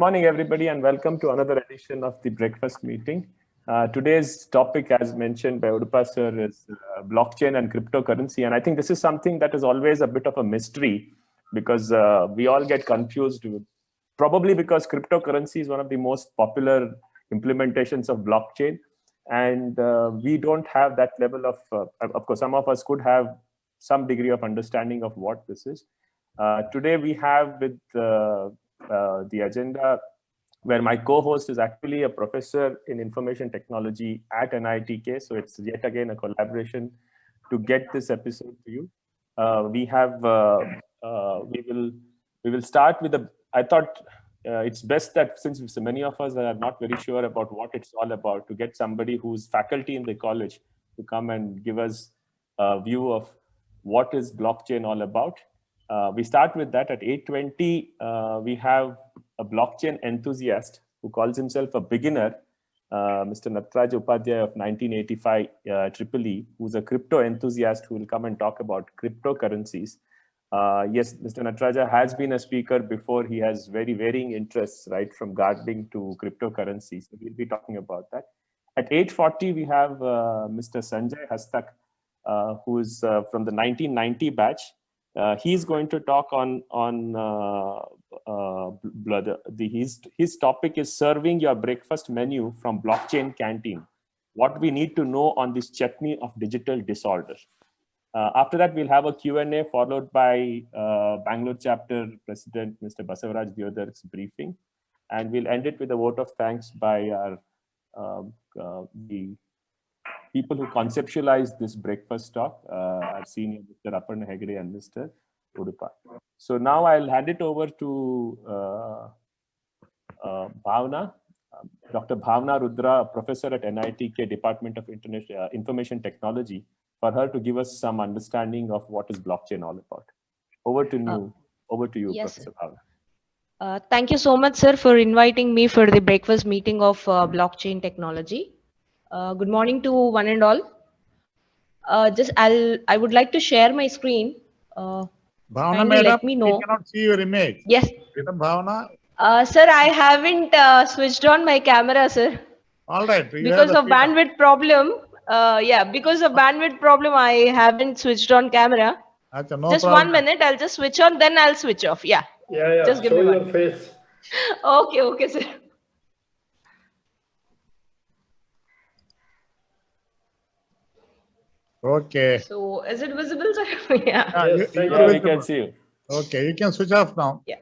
morning, everybody, and welcome to another edition of the breakfast meeting. Today's topic, as mentioned by Udupa sir, is blockchain and cryptocurrency. And I think this is something that is always a bit of a mystery because we all get confused, probably because cryptocurrency is one of the most popular implementations of blockchain. And we don't have that level of course, some of us could have some degree of understanding of what this is. Today we have with the agenda where my co-host is actually a professor in information technology at NITK. So it's yet again a collaboration to get this episode to you. We will start with I thought it's best that since many of us are not very sure about what it's all about, to get somebody who's faculty in the college to come and give us a view of what is blockchain all about. We start with that at 8:20. We have a blockchain enthusiast who calls himself a beginner, Mr. Nataraj Upadhyay of 1985 EEE, who's a crypto enthusiast who will come and talk about cryptocurrencies. Yes, Mr. Nataraja has been a speaker before. He has very varying interests, right, from gardening to cryptocurrency. So we'll be talking about that. At 8:40, we have Mr. Sanjay Hastak, who is from the 1990 batch. He's going to talk on his topic is serving your breakfast menu from blockchain canteen. What we need to know on this chutney of digital disorder. After that, we'll have a Q&A followed by Bangalore chapter president, Mr. Basavaraj Deodar's briefing. And we'll end it with a vote of thanks by the people who conceptualized this breakfast talk, our senior Mr. Aparna Hegde and Mr. Udupa. So now I'll hand it over to Bhavna, Dr. Bhavna Rudra, professor at NITK Department of Information Technology, for her to give us some understanding of what is blockchain all about. Over to you, yes, Professor Bhavna. Thank you so much, sir, for inviting me for the breakfast meeting of blockchain technology. Good morning to one and all. I would like to share my screen. Bhavna, madam, let me know. We cannot see your image. Yes. Bhavna. Sir, I haven't switched on my camera, sir. All right. Because of bandwidth problem. Because of bandwidth problem, I haven't switched on camera. Achha, no just problem. 1 minute, I'll just switch on, then I'll switch off. Yeah. Just give me your face. Okay, sir. Okay. So, is it visible, sir? Yeah. Yes, we can see you. Okay, you can switch off now. Yeah.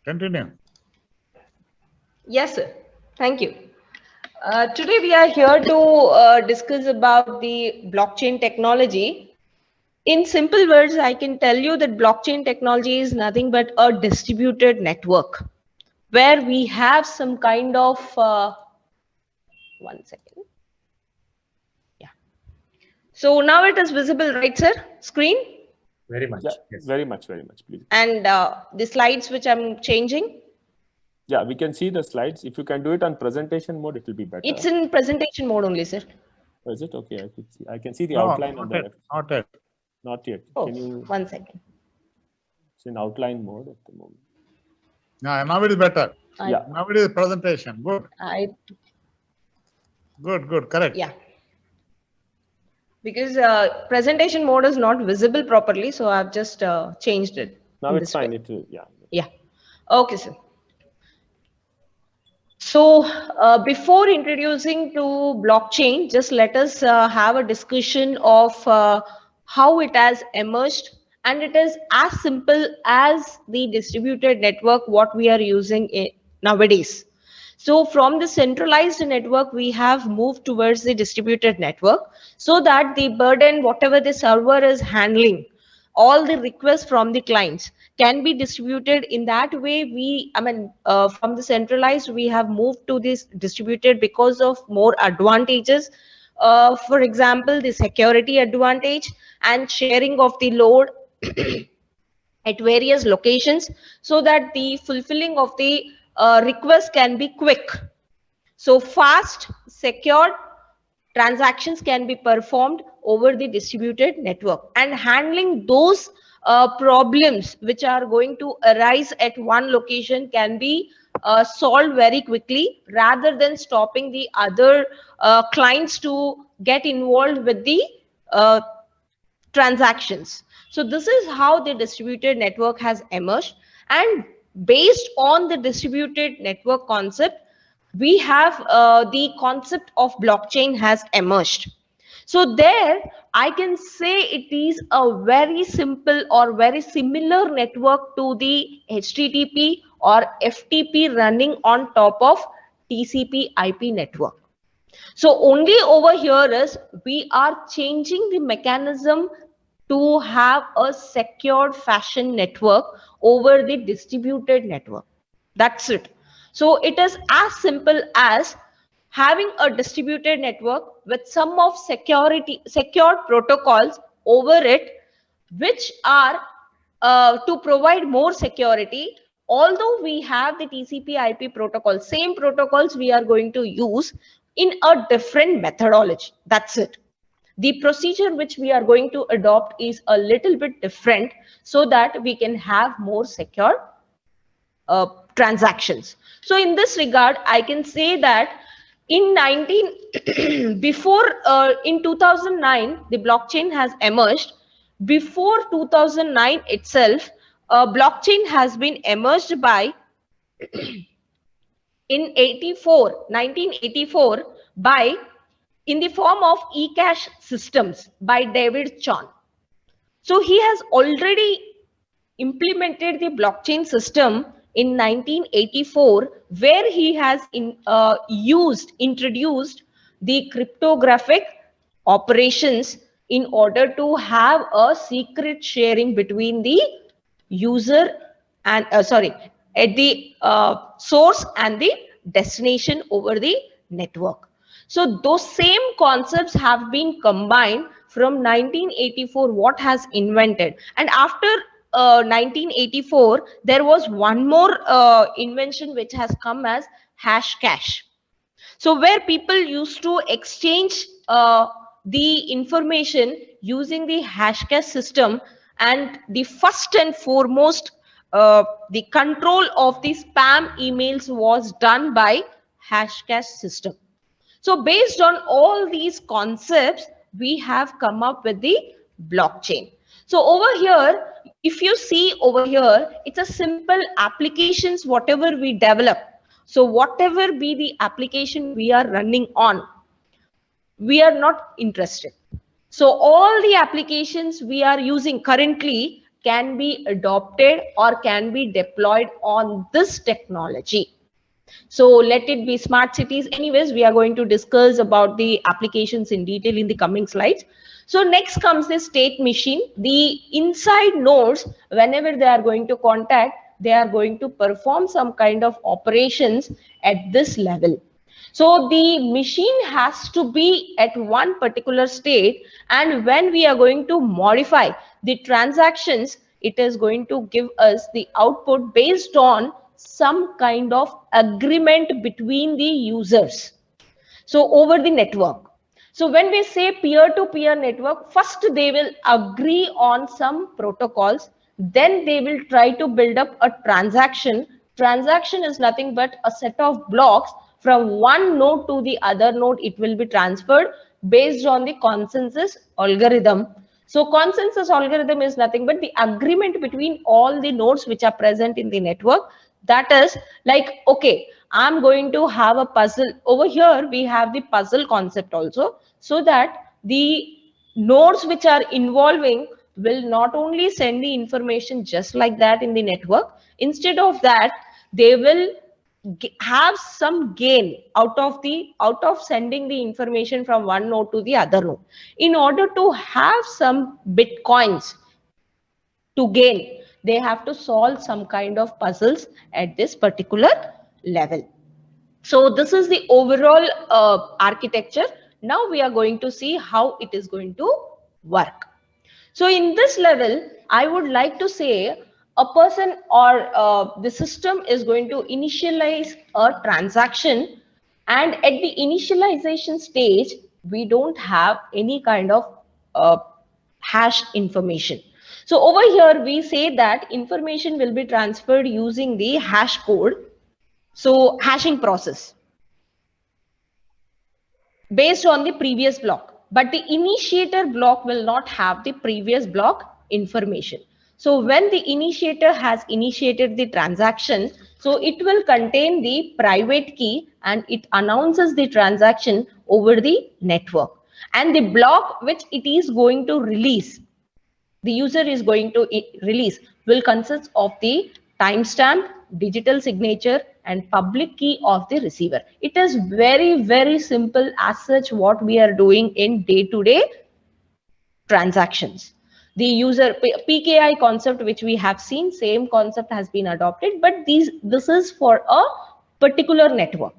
Continue. Yes, sir. Thank you. Today we are here to discuss about the blockchain technology. In simple words, I can tell you that blockchain technology is nothing but a distributed network where we have some kind of 1 second. Yeah. So now it is visible, right, sir? Screen? Very much. Yeah, yes. very much, please. And the slides which I'm changing? Yeah, we can see the slides. If you can do it on presentation mode, it will be better. It's in presentation mode only, sir. Oh, is it? Okay, I can see the outline on the left. Not yet. Not yet. Oh, can you? 1 second. It's in outline mode at the moment. Now it is better. Yeah. Now it is presentation. Good. Good. Correct. Yeah. Because presentation mode is not visible properly, so I've just changed it. Now it's fine. It will, yeah. Yeah. Okay, sir. So before introducing to blockchain, just let us have a discussion of how it has emerged, and it is as simple as the distributed network what we are using nowadays. So from the centralized network, we have moved towards the distributed network so that the burden, whatever the server is handling, all the requests from the clients can be distributed in that way. From the centralized, we have moved to this distributed because of more advantages. For example, the security advantage and sharing of the load at various locations so that the fulfilling of the request can be quick. So fast, secured, transactions can be performed over the distributed network, and handling those problems which are going to arise at one location can be solved very quickly, rather than stopping the other clients to get involved with the transactions. So this is how the distributed network has emerged, and based on the distributed network concept, we have the concept of blockchain has emerged. So there I can say it is a very simple or very similar network to the HTTP or FTP running on top of TCP IP network. So only over here is we are changing the mechanism to have a secured fashion network over the distributed network. That's it. So it is as simple as having a distributed network with some of secured protocols over it, which are to provide more security. Although we have the TCP IP protocol, same protocols we are going to use in a different methodology. That's it. The procedure which we are going to adopt is a little bit different, so that we can have more secure transactions. So in this regard, I can say that in 2009, the blockchain has emerged. Before 2009 itself, blockchain has been emerged by in 1984 by in the form of eCash systems by David Chon. So he has already implemented the blockchain system in 1984, where he has introduced the cryptographic operations in order to have a secret sharing between the user and at the source and the destination over the network. So those same concepts have been combined from 1984, what has invented. And after 1984, there was one more invention which has come as Hashcash. So where people used to exchange the information using the Hashcash system, and the first and foremost, the control of the spam emails was done by Hashcash system. So based on all these concepts, we have come up with the blockchain. So over here, if you see over here, it's a simple applications, whatever we develop. So whatever be the application we are running on, we are not interested. So all the applications we are using currently can be adopted or can be deployed on this technology. So let it be smart cities. Anyways, we are going to discuss about the applications in detail in the coming slides. So next comes the state machine. The inside nodes, whenever they are going to contact, they are going to perform some kind of operations at this level. So the machine has to be at one particular state, and when we are going to modify the transactions, it is going to give us the output based on some kind of agreement between the users. So over the network. So when we say peer-to-peer network, first they will agree on some protocols, then they will try to build up a transaction. Transaction is nothing but a set of blocks. From one node to the other node, it will be transferred based on the consensus algorithm. So consensus algorithm is nothing but the agreement between all the nodes which are present in the network. That is like, okay, I'm going to have a puzzle. Over here, we have the puzzle concept also, so that the nodes which are involving will not only send the information just like that in the network. Instead of that, they will have some gain out of sending the information from one node to the other node. In order to have some bitcoins to gain, they have to solve some kind of puzzles at this particular level. So this is the overall architecture. Now we are going to see how it is going to work. So in this level, I would like to say a person or the system is going to initialize a transaction, and at the initialization stage, we don't have any kind of hashed information. So over here, we say that information will be transferred using the hash code. So hashing process based on the previous block, but the initiator block will not have the previous block information. So when the initiator has initiated the transaction, so it will contain the private key and it announces the transaction over the network. And the block which it is going to release, the user is going to release, will consist of the timestamp, digital signature, and public key of the receiver. It is very, very simple as such what we are doing in day-to-day transactions. The user PKI concept which we have seen, same concept has been adopted, but this is for a particular network.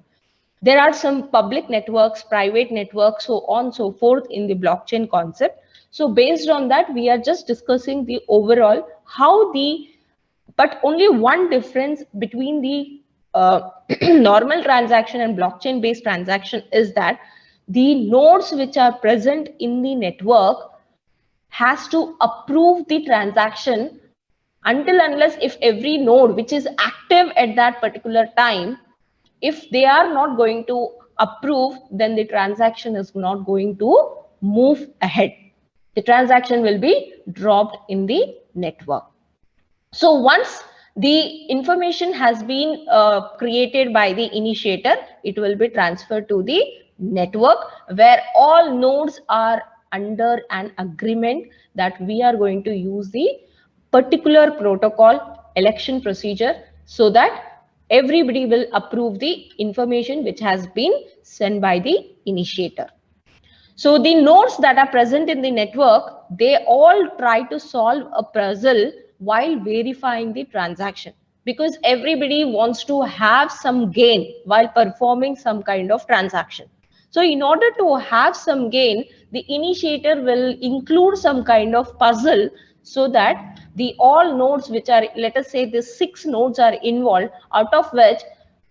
There are some public networks, private networks, so on so forth in the blockchain concept. So based on that, we are just discussing the overall but only one difference between the normal transaction and blockchain based transaction is that the nodes which are present in the network has to approve the transaction unless if every node which is active at that particular time, if they are not going to approve, then the transaction is not going to move ahead. The transaction will be dropped in the network. So once the information has been created by the initiator, it will be transferred to the network where all nodes are under an agreement that we are going to use the particular protocol election procedure so that everybody will approve the information which has been sent by the initiator. So the nodes that are present in the network, they all try to solve a puzzle while verifying the transaction, because everybody wants to have some gain while performing some kind of transaction. So in order to have some gain, the initiator will include some kind of puzzle so that the all nodes which are, let us say the 6 nodes are involved, out of which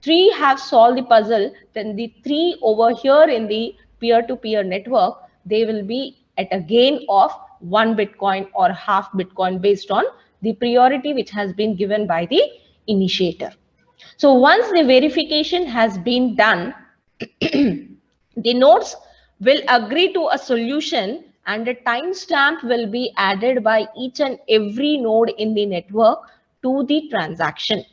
3 have solved the puzzle, then the 3 over here in the peer-to-peer network, they will be at a gain of 1 Bitcoin or half Bitcoin based on the priority which has been given by the initiator. So once the verification has been done, the nodes will agree to a solution and a timestamp will be added by each and every node in the network to the transaction.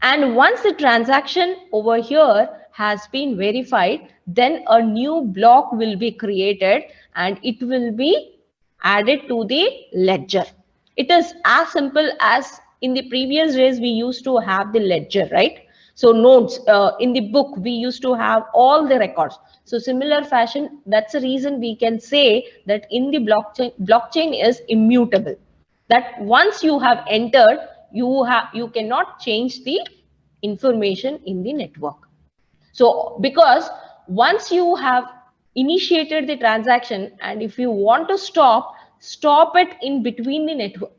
And once the transaction over here has been verified, then a new block will be created and it will be added to the ledger. It is as simple as in the previous days we used to have the ledger, right? So notes in the book, we used to have all the records. So similar fashion, that's the reason we can say that in the blockchain is immutable. That once you have entered, you cannot change the information in the network. So because once you have initiated the transaction and if you want to stop it in between the network,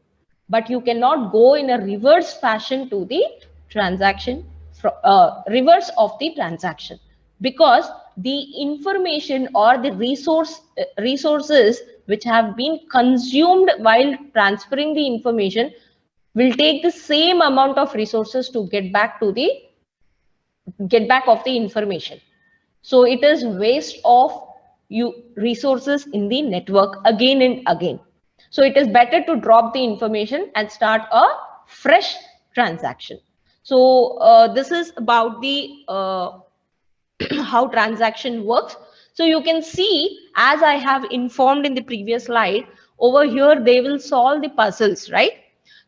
but you cannot go in a reverse fashion to the transaction, reverse of the transaction, because the information or the resources which have been consumed while transferring the information will take the same amount of resources to get back of the information. So it is waste of resources in the network again and again. So it is better to drop the information and start a fresh transaction. So this is about the how transaction works. So you can see, as I have informed in the previous slide, over here they will solve the puzzles, right?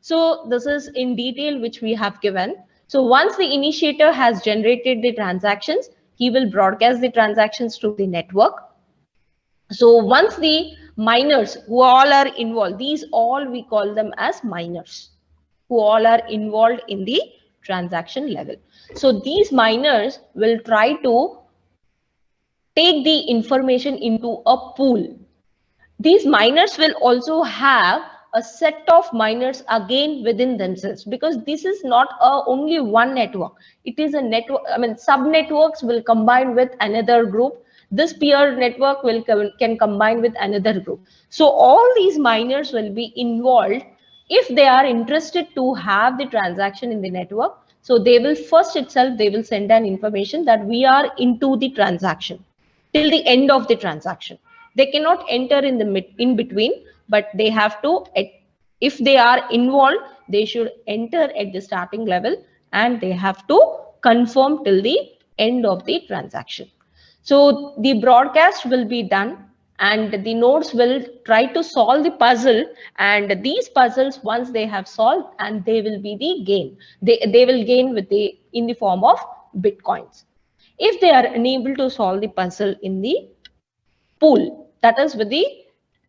So this is in detail which we have given. So once the initiator has generated the transactions, he will broadcast the transactions to the network. So once the miners who all are involved, these all we call them as miners, who all are involved in the transaction level. So these miners will try to take the information into a pool. These miners will also have a set of miners again within themselves, because this is not only one network. It is a network. I mean, sub networks will combine with another group. this peer network can combine with another group. So all these miners will be involved if they are interested to have the transaction in the network. So they will first itself, they will send an information that we are into the transaction till the end of the transaction. They cannot enter in the in between, but they have to, if they are involved, they should enter at the starting level and they have to confirm till the end of the transaction. So the broadcast will be done and the nodes will try to solve the puzzle, and these puzzles, once they have solved, and they will be the gain. They will gain with in the form of bitcoins. If they are unable to solve the puzzle in the pool, that is with the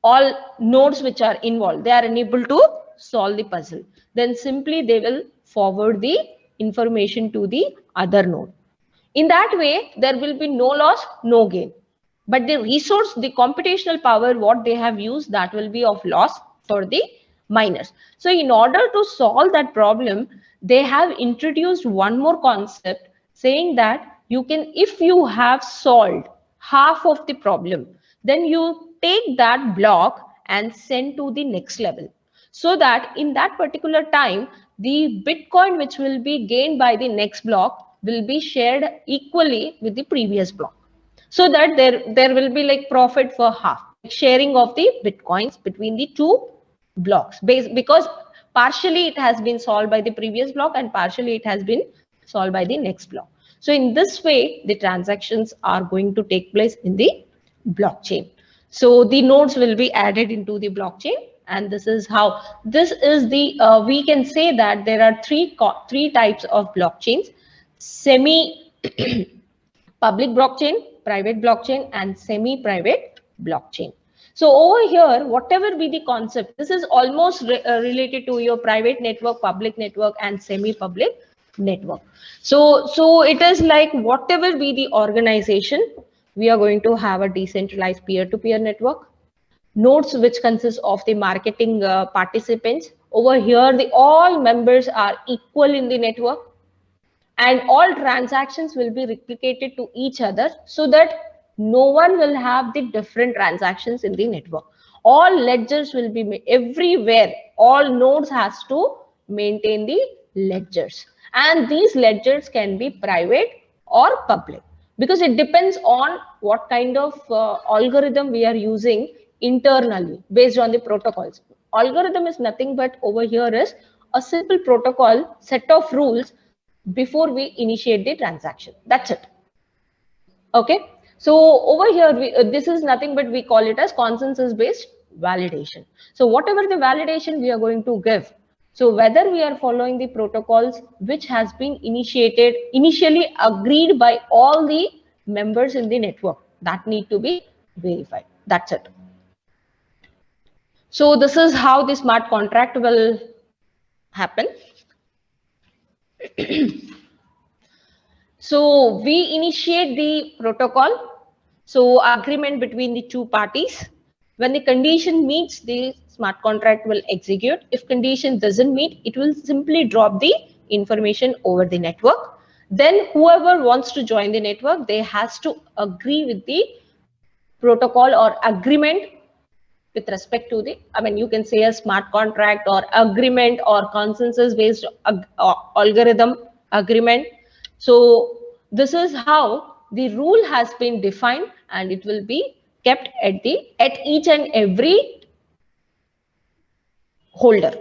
all nodes which are involved, they are unable to solve the puzzle, then simply they will forward the information to the other node. In that way, there will be no loss, no gain. But the resource, the computational power, what they have used, that will be of loss for the miners. So in order to solve that problem, they have introduced one more concept saying that you can, if you have solved half of the problem, then you take that block and send to the next level. So that in that particular time, the Bitcoin which will be gained by the next block will be shared equally with the previous block. So that there will be like profit for half, sharing of the Bitcoins between the two blocks, because partially it has been solved by the previous block and partially it has been solved by the next block. So in this way, the transactions are going to take place in the blockchain. So the nodes will be added into the blockchain, and this is how, this is the, we can say that there are three types of blockchains: semi public blockchain, private blockchain, and semi-private blockchain. So over here, whatever be the concept, this is almost related to your private network, public network, and semi-public network. So it is like whatever be the organization, we are going to have a decentralized peer-to-peer network. Nodes which consist of the marketing participants. Over here, all members are equal in the network, and all transactions will be replicated to each other so that no one will have the different transactions in the network. All ledgers will be everywhere. All nodes has to maintain the ledgers, and these ledgers can be private or public, because it depends on what kind of algorithm we are using internally based on the protocols. Algorithm is nothing but over here is a simple protocol set of rules before we initiate the transaction. That's it. Okay. So over here, this is nothing but we call it as consensus based validation. So whatever the validation we are going to give, so whether we are following the protocols which has been initially agreed by all the members in the network, that need to be verified. That's it. So this is how the smart contract will happen. So we initiate the protocol. So agreement between the two parties. When the condition meets, the smart contract will execute. If condition doesn't meet, it will simply drop the information over the network. Then whoever wants to join the network, they has to agree with the protocol or agreement with respect to the, I mean, you can say a smart contract or agreement or consensus based algorithm agreement. So this is how the rule has been defined, and it will be kept at each and every holder,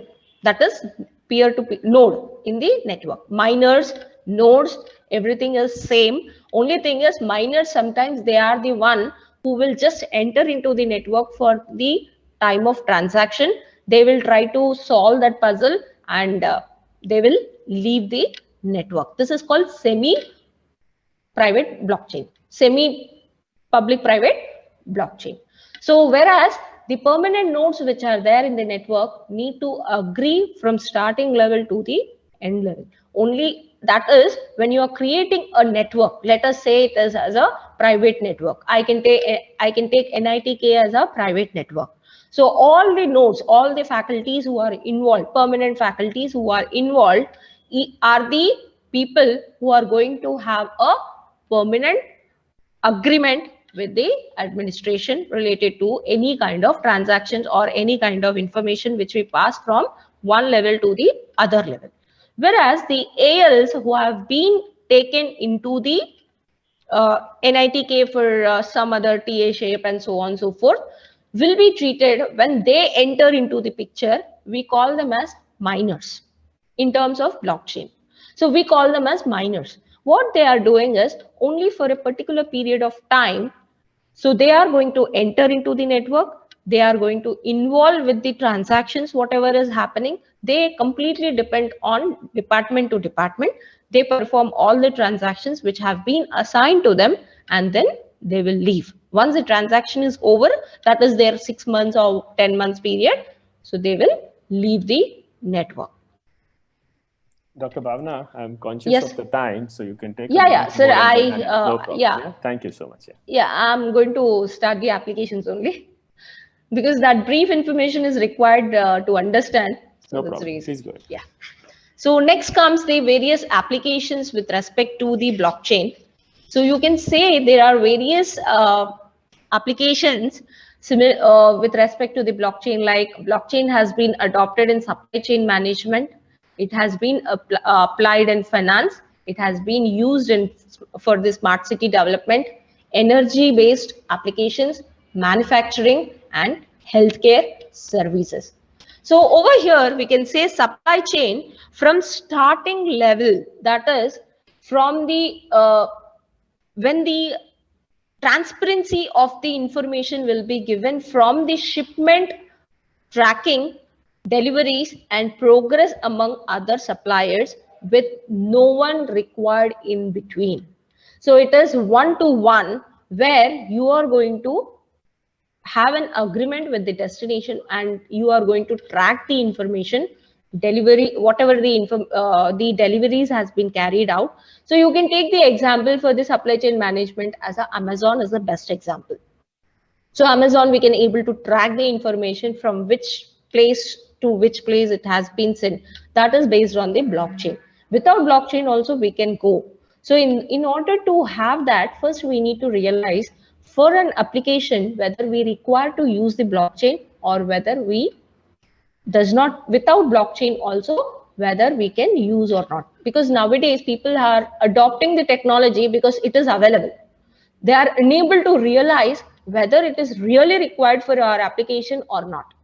that is peer-to-peer node in the network. Miners, nodes, everything is same. Only thing is miners, sometimes they are the one who will just enter into the network for the time of transaction. They will try to solve that puzzle and they will leave the network. This is called semi-private blockchain, semi-public private blockchain. So whereas the permanent nodes which are there in the network need to agree from starting level to the end level. Only that is when you are creating a network. Let us say it is as a private network. I can take NITK as a private network. So all the nodes, all the faculties who are involved, permanent faculties who are involved, are the people who are going to have a permanent agreement with the administration related to any kind of transactions or any kind of information which we pass from one level to the other level. Whereas the ALs who have been taken into the NITK for some other TA shape and so on and so forth will be treated when they enter into the picture. We call them as minors in terms of blockchain. So we call them as minors. What they are doing is only for a particular period of time. So they are going to enter into the network. They are going to involve with the transactions, whatever is happening. They completely depend on department to department. They perform all the transactions which have been assigned to them, and then they will leave. Once the transaction is over, that is their 6 months or 10 months period. So they will leave the network. Dr. Bhavna, I'm conscious of the time, so you can take. Yeah, sir. Yeah. Thank you so much. Yeah, I'm going to start the applications only because that brief information is required to understand. So no problem. Please go ahead. Yeah. So next comes the various applications with respect to the blockchain. So you can say there are various applications with respect to the blockchain, like blockchain has been adopted in supply chain management. It has been applied in finance. It has been used for the smart city development, energy-based applications, manufacturing, and healthcare services. So over here, we can say supply chain from starting level, that is from the when the transparency of the information will be given from the shipment tracking, deliveries, and progress among other suppliers with no one required in between. So it is one-to-one where you are going to have an agreement with the destination and you are going to track the information delivery, whatever the deliveries has been carried out. So you can take the example for the supply chain management as Amazon is the best example. So Amazon, we can able to track the information from which place to which place it has been sent. That is based on the blockchain. Without blockchain also we can go. So in order to have that, first we need to realize for an application whether we require to use the blockchain or whether we does not, without blockchain also whether we can use or not. Because nowadays people are adopting the technology because it is available. They are unable to realize whether it is really required for our application or not.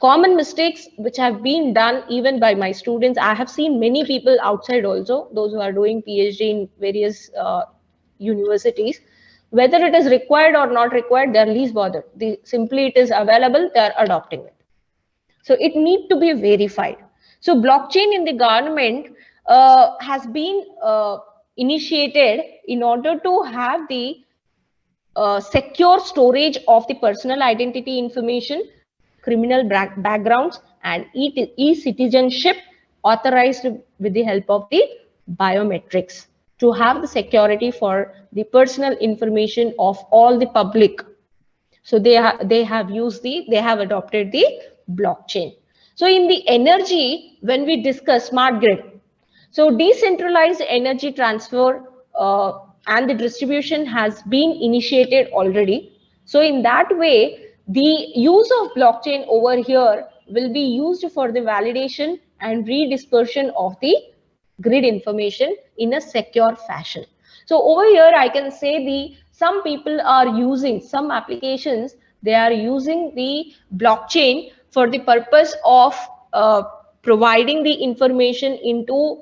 Common mistakes which have been done even by my students, I have seen many people outside also, those who are doing PhD in various universities, whether it is required or not required, they are least bothered. Simply it is available, they are adopting it. So it needs to be verified. So blockchain in the government has been initiated in order to have the secure storage of the personal identity information, criminal backgrounds, and e-citizenship authorized with the help of the biometrics to have the security for the personal information of all the public. So they have adopted the blockchain. So in the energy, when we discuss smart grid, so decentralized energy transfer and the distribution has been initiated already. So in that way, the use of blockchain over here will be used for the validation and redispersion of the grid information in a secure fashion. So over here, I can say some people are using some applications. They are using the blockchain for the purpose of providing the information into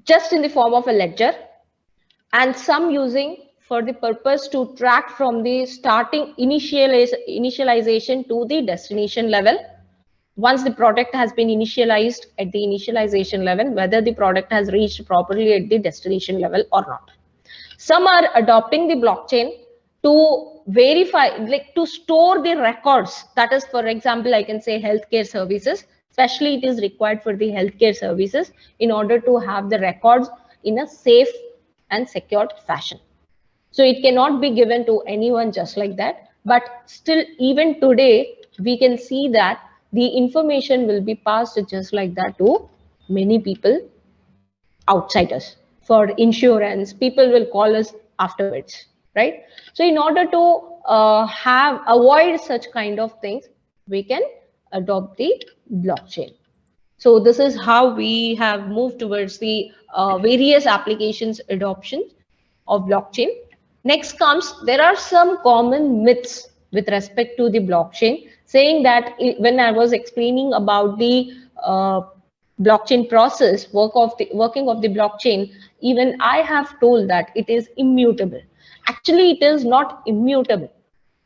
just in the form of a ledger, and some using for the purpose to track from the starting initialization to the destination level. Once the product has been initialized at the initialization level, whether the product has reached properly at the destination level or not. Some are adopting the blockchain to verify, like to store the records. That is, for example, I can say healthcare services, especially it is required for the healthcare services in order to have the records in a safe and secured fashion. So it cannot be given to anyone just like that. But still, even today, we can see that the information will be passed just like that to many people outside us. For insurance, people will call us afterwards, right? So in order to avoid such kind of things, we can adopt the blockchain. So this is how we have moved towards the various applications adoption of blockchain. Next comes, there are some common myths with respect to the blockchain, saying that when I was explaining about the blockchain process, working of the blockchain, even I have told that it is immutable. Actually, it is not immutable.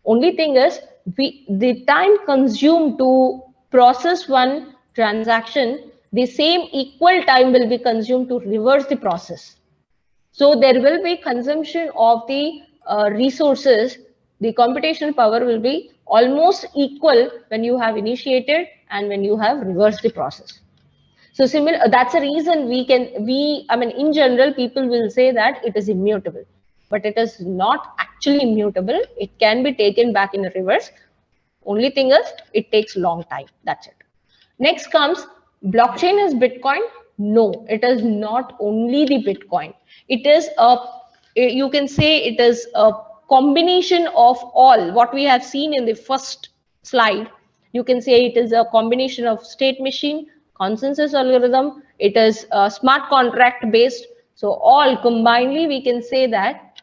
Only thing is, the time consumed to process one transaction, the same equal time will be consumed to reverse the process. So there will be consumption of the resources. The computational power will be almost equal when you have initiated and when you have reversed the process. So similar, that's a reason I mean, in general, people will say that it is immutable, but it is not actually immutable. It can be taken back in reverse. Only thing is, it takes long time. That's it. Next comes, blockchain is Bitcoin. No, it is not only the Bitcoin. It is you can say it is a combination of all what we have seen in the first slide. You can say it is a combination of state machine, consensus algorithm. It is smart contract based. So all combinedly, we can say that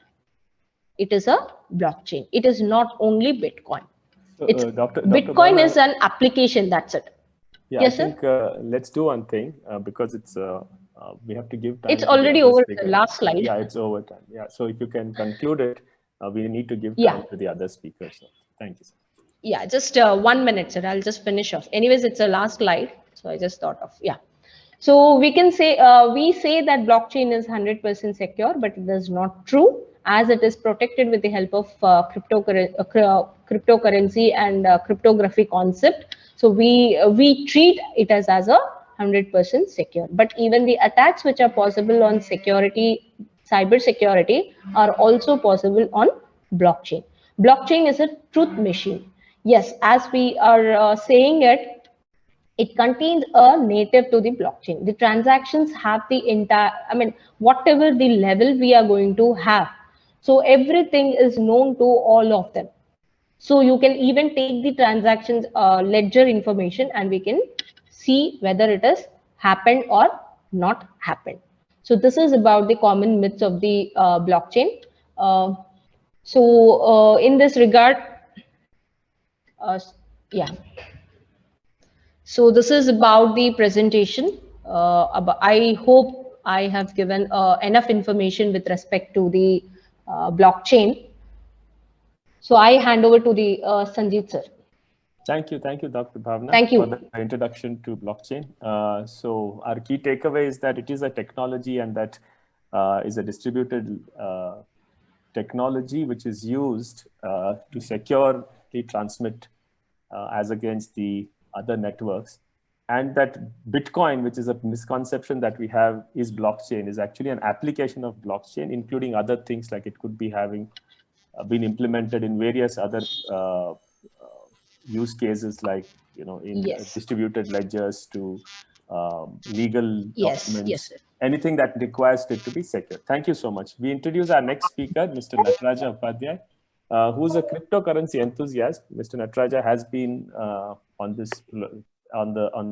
it is a blockchain. It is not only Bitcoin. So, It's Dr. Bitcoin Bhavna, is an application. That's it. yeah, Yes, I think let's do one thing because it's we have to give time. It's to the already other over the speakers. last slide. Yeah, it's over time. Yeah, so if you can conclude it, we need to give time Yeah. to the other speakers. So, thank you, sir. Yeah, just 1 minute, sir. I'll just finish off. Anyways, it's a last slide. So I just thought of, yeah. So we can say, we say that blockchain is 100% secure, but it is not true, as it is protected with the help of cryptocurrency and cryptography concept. So we treat it as a 100% secure. But even the attacks which are possible on security, cyber security, are also possible on blockchain. Blockchain is a truth machine. Yes, as we are saying it, it contains a native to the blockchain. The transactions have the entire, I mean, whatever the level we are going to have. So everything is known to all of them. So you can even take the transactions ledger information and we can see whether it has happened or not happened. So this is about the common myths of the blockchain. In this regard, yeah. So this is about the presentation. I hope I have given enough information with respect to the blockchain. So I hand over to the Sanjeet sir. Thank you, Dr. Bhavna, Thank you. for the introduction to blockchain. So our key takeaway is that it is a technology and that is a distributed technology which is used to securely transmit as against the other networks. And that Bitcoin, which is a misconception that we have, is blockchain, is actually an application of blockchain, including other things like it could be having been implemented in various other use cases, like in distributed ledgers to legal documents, yes, sir. Anything that requires it to be secure. Thank you so much. We introduce our next speaker, Mr. Nataraja Upadhyay, who's a cryptocurrency enthusiast. Mr. Nataraja has been on the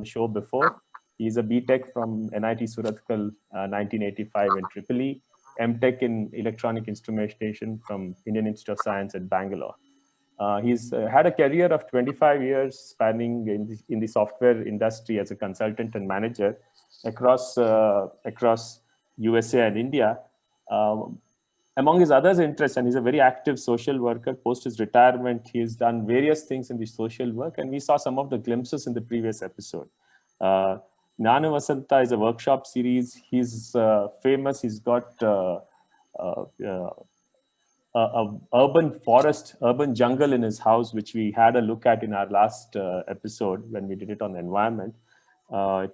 show before. He's a BTech from NIT Surathkal, 1985 in Tripoli, MTech in Electronic Instrumentation from Indian Institute of Science at Bangalore. He's had a career of 25 years spanning in the software industry as a consultant and manager across USA and India. Among his other interests, and he's a very active social worker. Post his retirement, he has done various things in the social work, and we saw some of the glimpses in the previous episode. Gnana Vasanta is a workshop series. He's famous. He's got urban forest, urban jungle in his house, which we had a look at in our last episode when we did it on the environment.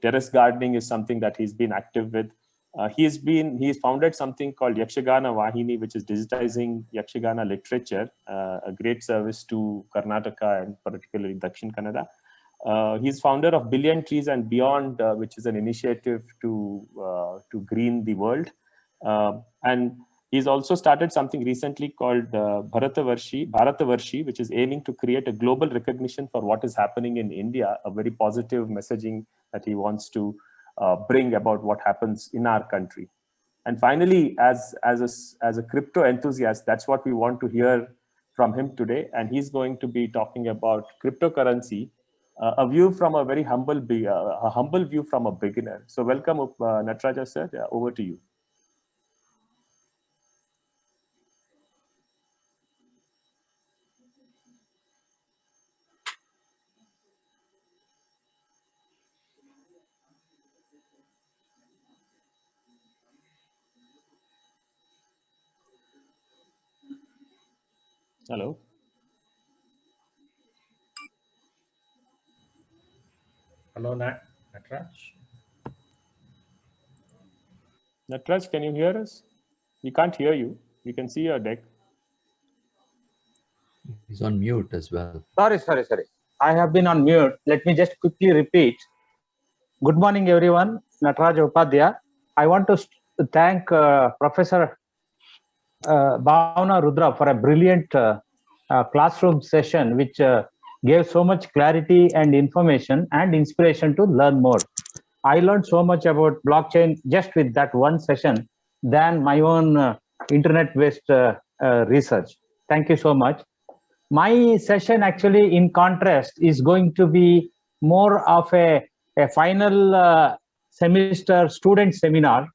Terrace gardening is something that he's been active with. He's founded something called Yakshagana Vahini, which is digitizing Yakshagana literature, a great service to Karnataka and particularly Dakshin Kannada. He's founder of Billion Trees and Beyond, which is an initiative to green the world. And He's also started something recently called Bharatavarshi, which is aiming to create a global recognition for what is happening in India, a very positive messaging that he wants to bring about what happens in our country. And finally, as a crypto enthusiast, that's what we want to hear from him today. And he's going to be talking about cryptocurrency, a view from a very humble view from a beginner. So welcome, Nataraja sir. Over to you. Hello. Hello, Nataraj. Nataraj, can you hear us? We can't hear you. We can see your deck. He's on mute as well. Sorry. I have been on mute. Let me just quickly repeat. Good morning, everyone. Nataraja Upadhyaya. I want to thank Professor Bhavna Rudra for a brilliant classroom session, which gave so much clarity and information and inspiration to learn more. I learned so much about blockchain just with that one session than my own internet-based research. Thank you so much. My session actually, in contrast, is going to be more of a final semester student seminar,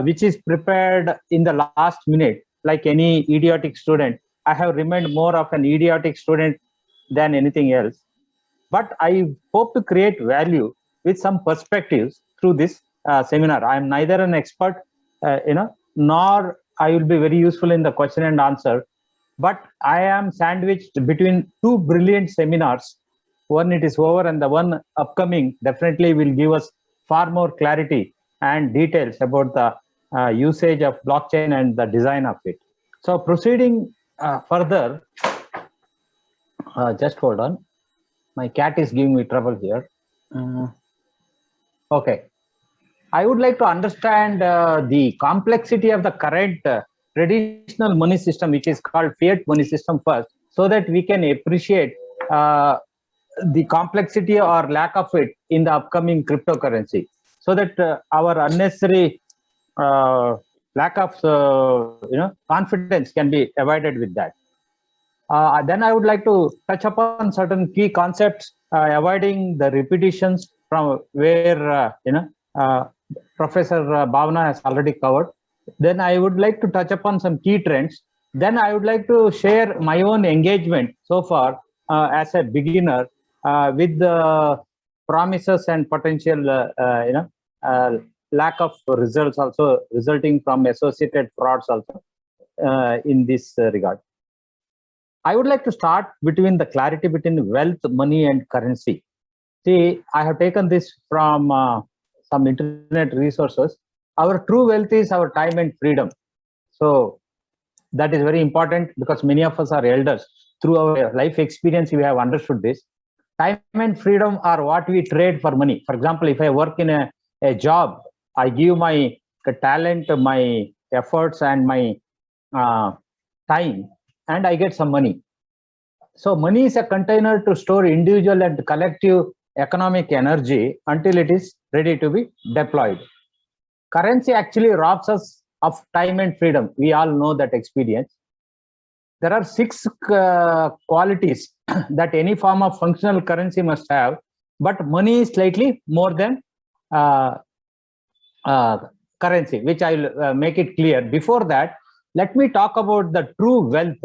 which is prepared in the last minute, like any idiotic student. I have remained more of an idiotic student than anything else. But I hope to create value with some perspectives through this seminar. I am neither an expert, nor I will be very useful in the question and answer. But I am sandwiched between two brilliant seminars. One it is over, and the one upcoming definitely will give us far more clarity and details about the usage of blockchain and the design of it. So proceeding further, just hold on. My cat is giving me trouble here. Okay. I would like to understand the complexity of the current traditional money system, which is called fiat money system first, so that we can appreciate the complexity or lack of it in the upcoming cryptocurrency, so that our unnecessary lack of confidence can be avoided with that. Then I would like to touch upon certain key concepts, avoiding the repetitions from where Professor Bhavna has already covered. Then I would like to touch upon some key trends. Then I would like to share my own engagement so far as a beginner with the promises and potential lack of results also resulting from associated frauds also in this regard. I would like to start between the clarity between wealth, money, and currency. See, I have taken this from some internet resources. Our true wealth is our time and freedom. So that is very important because many of us are elders. Through our life experience, we have understood this. Time and freedom are what we trade for money. For example, if I work in a job, I give my talent, my efforts, and my time, and I get some money. So money is a container to store individual and collective economic energy until it is ready to be deployed. Currency actually robs us of time and freedom. We all know that experience. There are 6 qualities that any form of functional currency must have, but money is slightly more than currency, which I'll make it clear. Before that, let me talk about the true wealth.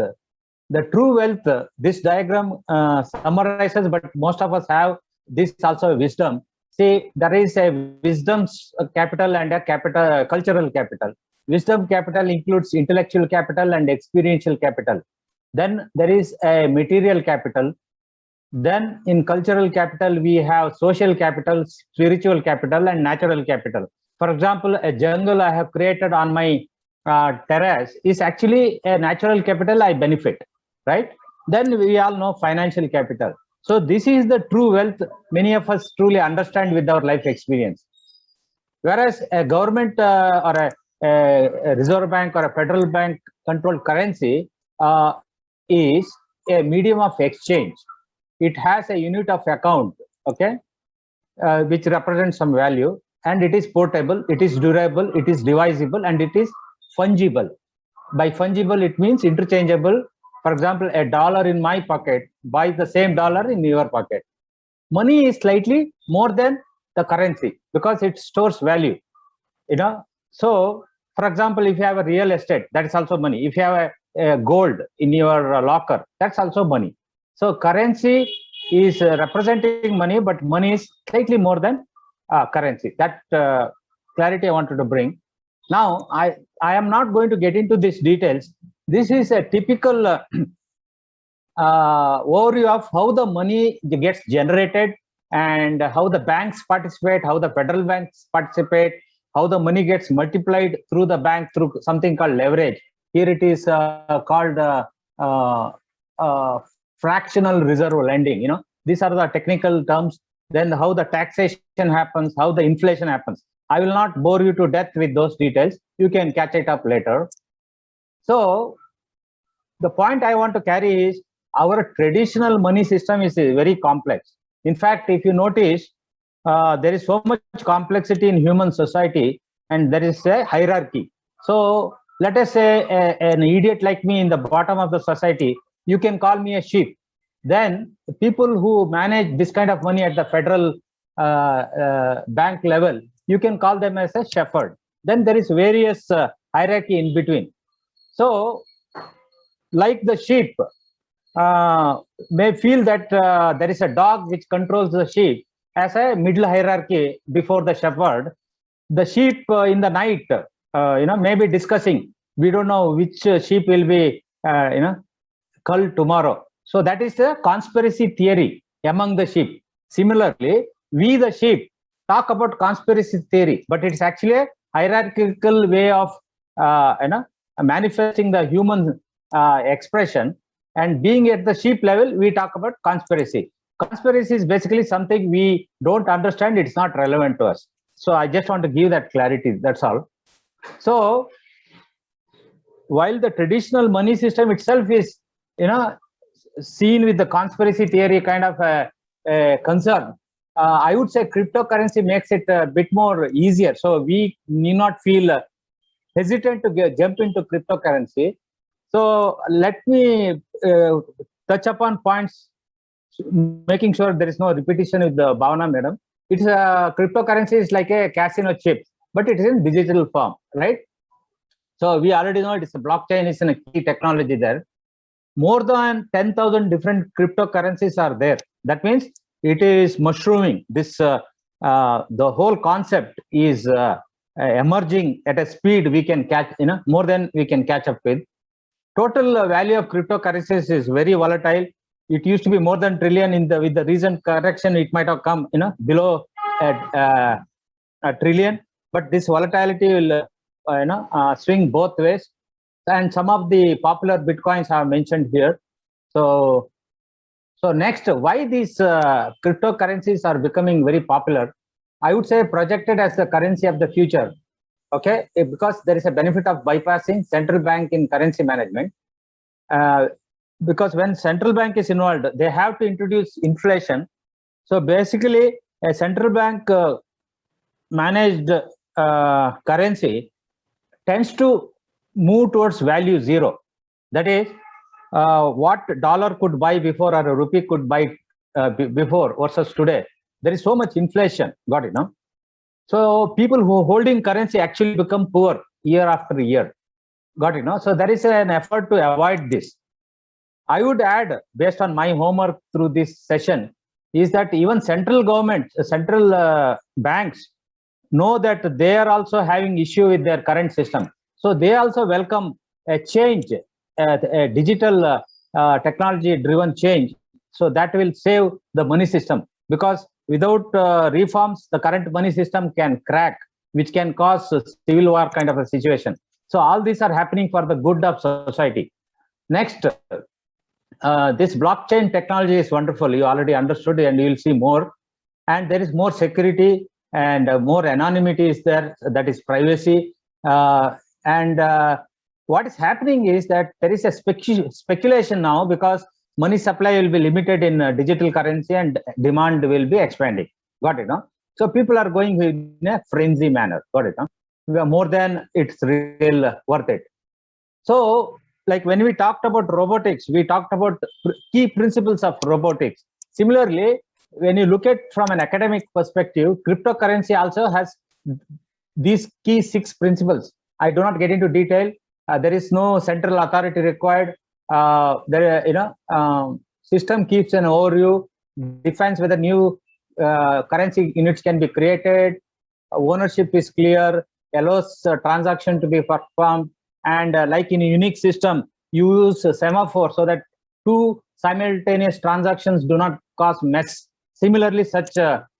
The true wealth, this diagram summarizes, but most of us have this also wisdom. See, there is a wisdom capital and a cultural capital. Wisdom capital includes intellectual capital and experiential capital. Then there is a material capital. Then in cultural capital, we have social capital, spiritual capital, and natural capital. For example, a jungle I have created on my terrace is actually a natural capital I benefit, right? Then we all know financial capital. So this is the true wealth many of us truly understand with our life experience. Whereas a government or a Reserve Bank or a federal bank controlled currency is a medium of exchange. It has a unit of account, okay, which represents some value, and it is portable, it is durable, it is divisible, and it is fungible. By fungible, it means interchangeable. For example, a dollar in my pocket buys the same dollar in your pocket. Money is slightly more than the currency because it stores value, you know. So, for example, if you have a real estate, that is also money. If you have a gold in your locker, that's also money. So, currency is representing money, but money is slightly more than currency. That clarity I wanted to bring. Now, I am not going to get into these details. This is a typical overview of how the money gets generated and how the banks participate, how the federal banks participate, how the money gets multiplied through the bank through something called leverage. Here it is called fractional reserve lending. You know, these are the technical terms. Then how the taxation happens, how the inflation happens. I will not bore you to death with those details. You can catch it up later. So the point I want to carry is our traditional money system is very complex. In fact, if you notice, there is so much complexity in human society, and there is a hierarchy. So let us say an idiot like me in the bottom of the society, you can call me a sheep. Then people who manage this kind of money at the federal bank level, you can call them as a shepherd. Then there is various hierarchy in between. So like the sheep may feel that there is a dog which controls the sheep as a middle hierarchy before the shepherd. The sheep in the night, may be discussing. We don't know which sheep will be, culled tomorrow. So that is a conspiracy theory among the sheep. Similarly, we the sheep talk about conspiracy theory, but it's actually a hierarchical way of, manifesting the human expression. And being at the sheep level, we talk about conspiracy. Conspiracy is basically something we don't understand. It's not relevant to us. So I just want to give that clarity. That's all. So while the traditional money system itself is, seen with the conspiracy theory kind of a concern, I would say cryptocurrency makes it a bit more easier. So we need not feel hesitant to jump into cryptocurrency. So let me touch upon points, making sure there is no repetition with the Bhavana madam. It's a cryptocurrency is like a casino chip, but it is in digital form, right? So we already know it is a blockchain is in a key technology there. More than 10,000 different cryptocurrencies are there. That means it is mushrooming. This the whole concept is emerging at a speed we can catch, more than we can catch up with. Total value of cryptocurrencies is very volatile. It used to be more than trillion. With the recent correction, it might have come, below a trillion. But this volatility will, swing both ways. And some of the popular bitcoins are mentioned here. So next, why these cryptocurrencies are becoming very popular? I would say projected as the currency of the future. Okay, because there is a benefit of bypassing central bank in currency management. Because when central bank is involved, they have to introduce inflation. So basically, a central bank managed currency tends to move towards value zero. That is, what dollar could buy before or a rupee could buy before versus today. There is so much inflation. Got it, no? So people who are holding currency actually become poor year after year. Got it, no? So there is an effort to avoid this. I would add, based on my homework through this session, is that even central government, central banks know that they are also having issue with their current system. So they also welcome a change, a digital technology-driven change. So that will save the money system, because without reforms, the current money system can crack, which can cause a civil war kind of a situation. So all these are happening for the good of society. Next, this blockchain technology is wonderful. You already understood, and you will see more. And there is more security and more anonymity is there. That is privacy. And what is happening is that there is a speculation now because money supply will be limited in digital currency and demand will be expanding. Got it? No? So people are going in a frenzy manner. Got it? No? More than it's real worth it. So, like when we talked about robotics, we talked about key principles of robotics. Similarly, when you look at from an academic perspective, cryptocurrency also has these key 6 principles. I do not get into detail. There is no central authority required. System keeps an overview, defines whether new currency units can be created. Ownership is clear, allows transaction to be performed, and like in a unique system, you use a semaphore so that 2 simultaneous transactions do not cause mess. Similarly, such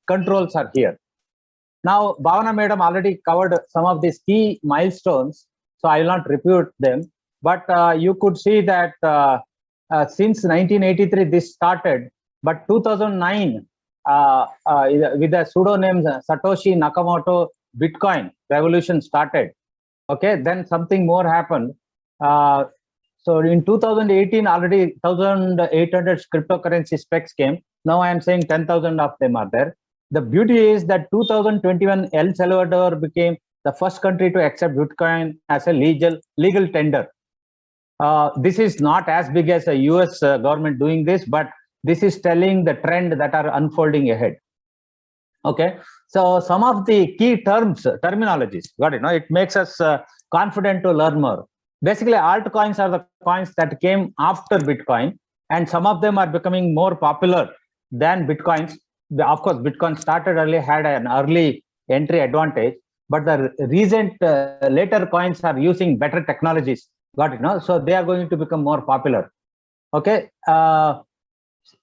controls are here. Now, Bhavana Madam already covered some of these key milestones, so I will not repeat them. But you could see that since 1983 this started, but 2009 with the pseudonym Satoshi Nakamoto Bitcoin revolution started. Okay, then something more happened. So in 2018 already 1,800 cryptocurrency specs came. Now I am saying 10,000 of them are there. The beauty is that 2021 El Salvador became the first country to accept Bitcoin as a legal tender. This is not as big as a US government doing this, but this is telling the trend that are unfolding ahead. Okay, so some of the key terminologies, got it? No, it makes us confident to learn more. Basically, altcoins are the coins that came after Bitcoin, and some of them are becoming more popular than Bitcoins. Of course, Bitcoin started early, had an early entry advantage, but the recent later coins are using better technologies. Got it? No, so they are going to become more popular. Okay.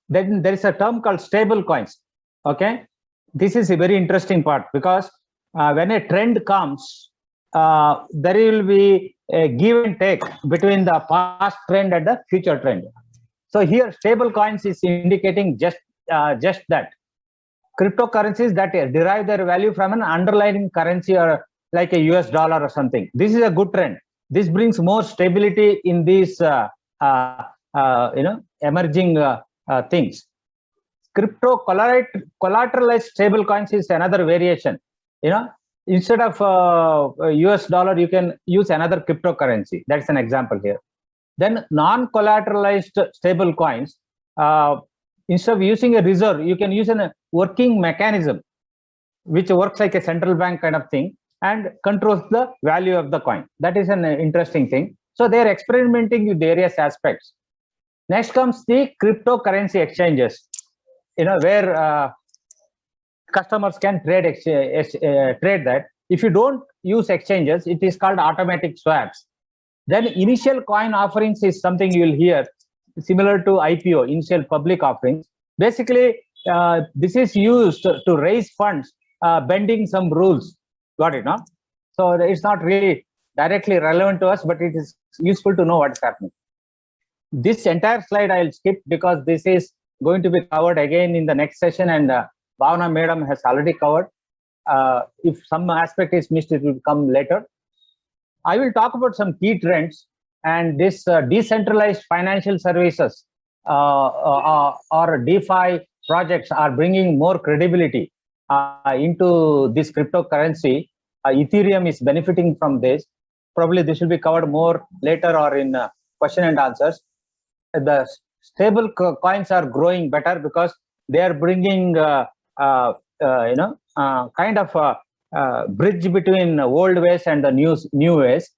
Then there is a term called stable coins. Okay, this is a very interesting part because when a trend comes, there will be a give and take between the past trend and the future trend. So here, stable coins is indicating just that. Cryptocurrencies that derive their value from an underlying currency or like a US dollar or something. This is a good trend. This brings more stability in these emerging things. Crypto collateralized stable coins is another variation. Instead of US dollar, you can use another cryptocurrency. That's an example here. Then non-collateralized stable coins, instead of using a reserve, you can use a working mechanism, which works like a central bank kind of thing and controls the value of the coin. That is an interesting thing. So they are experimenting with various aspects. Next comes the cryptocurrency exchanges, where customers can trade that. If you don't use exchanges, it is called automatic swaps. Then initial coin offerings is something you will hear, similar to IPO, initial public offerings. Basically, this is used to raise funds, bending some rules. Got it, no? So it's not really directly relevant to us, but it is useful to know what's happening. This entire slide I'll skip because this is going to be covered again in the next session, and Bhavana Madam has already covered. If some aspect is missed, it will come later. I will talk about some key trends, and this decentralized financial services or DeFi projects are bringing more credibility into this cryptocurrency. Ethereum is benefiting from this. Probably this will be covered more later or in question and answers. The stable coins are growing better because they are bringing kind of bridge between old ways and the new ways.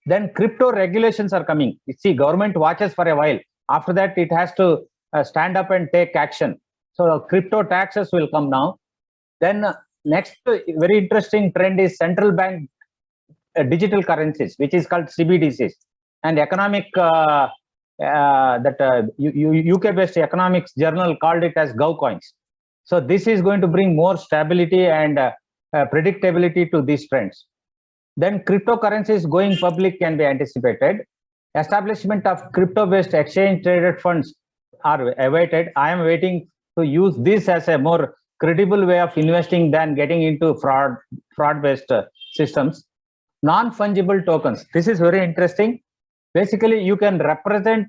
Then crypto regulations are coming. You see, government watches for a while. After that, it has to stand up and take action. So crypto taxes will come now. Then next very interesting trend is central bank digital currencies, which is called CBDCs. And economic UK-based economics journal called it as GovCoins. So this is going to bring more stability and predictability to these trends. Then cryptocurrencies going public can be anticipated. Establishment of crypto-based exchange-traded funds are awaited. I am waiting to use this as a more credible way of investing than getting into fraud-based systems. non-fungible tokens. This is very interesting. Basically, you can represent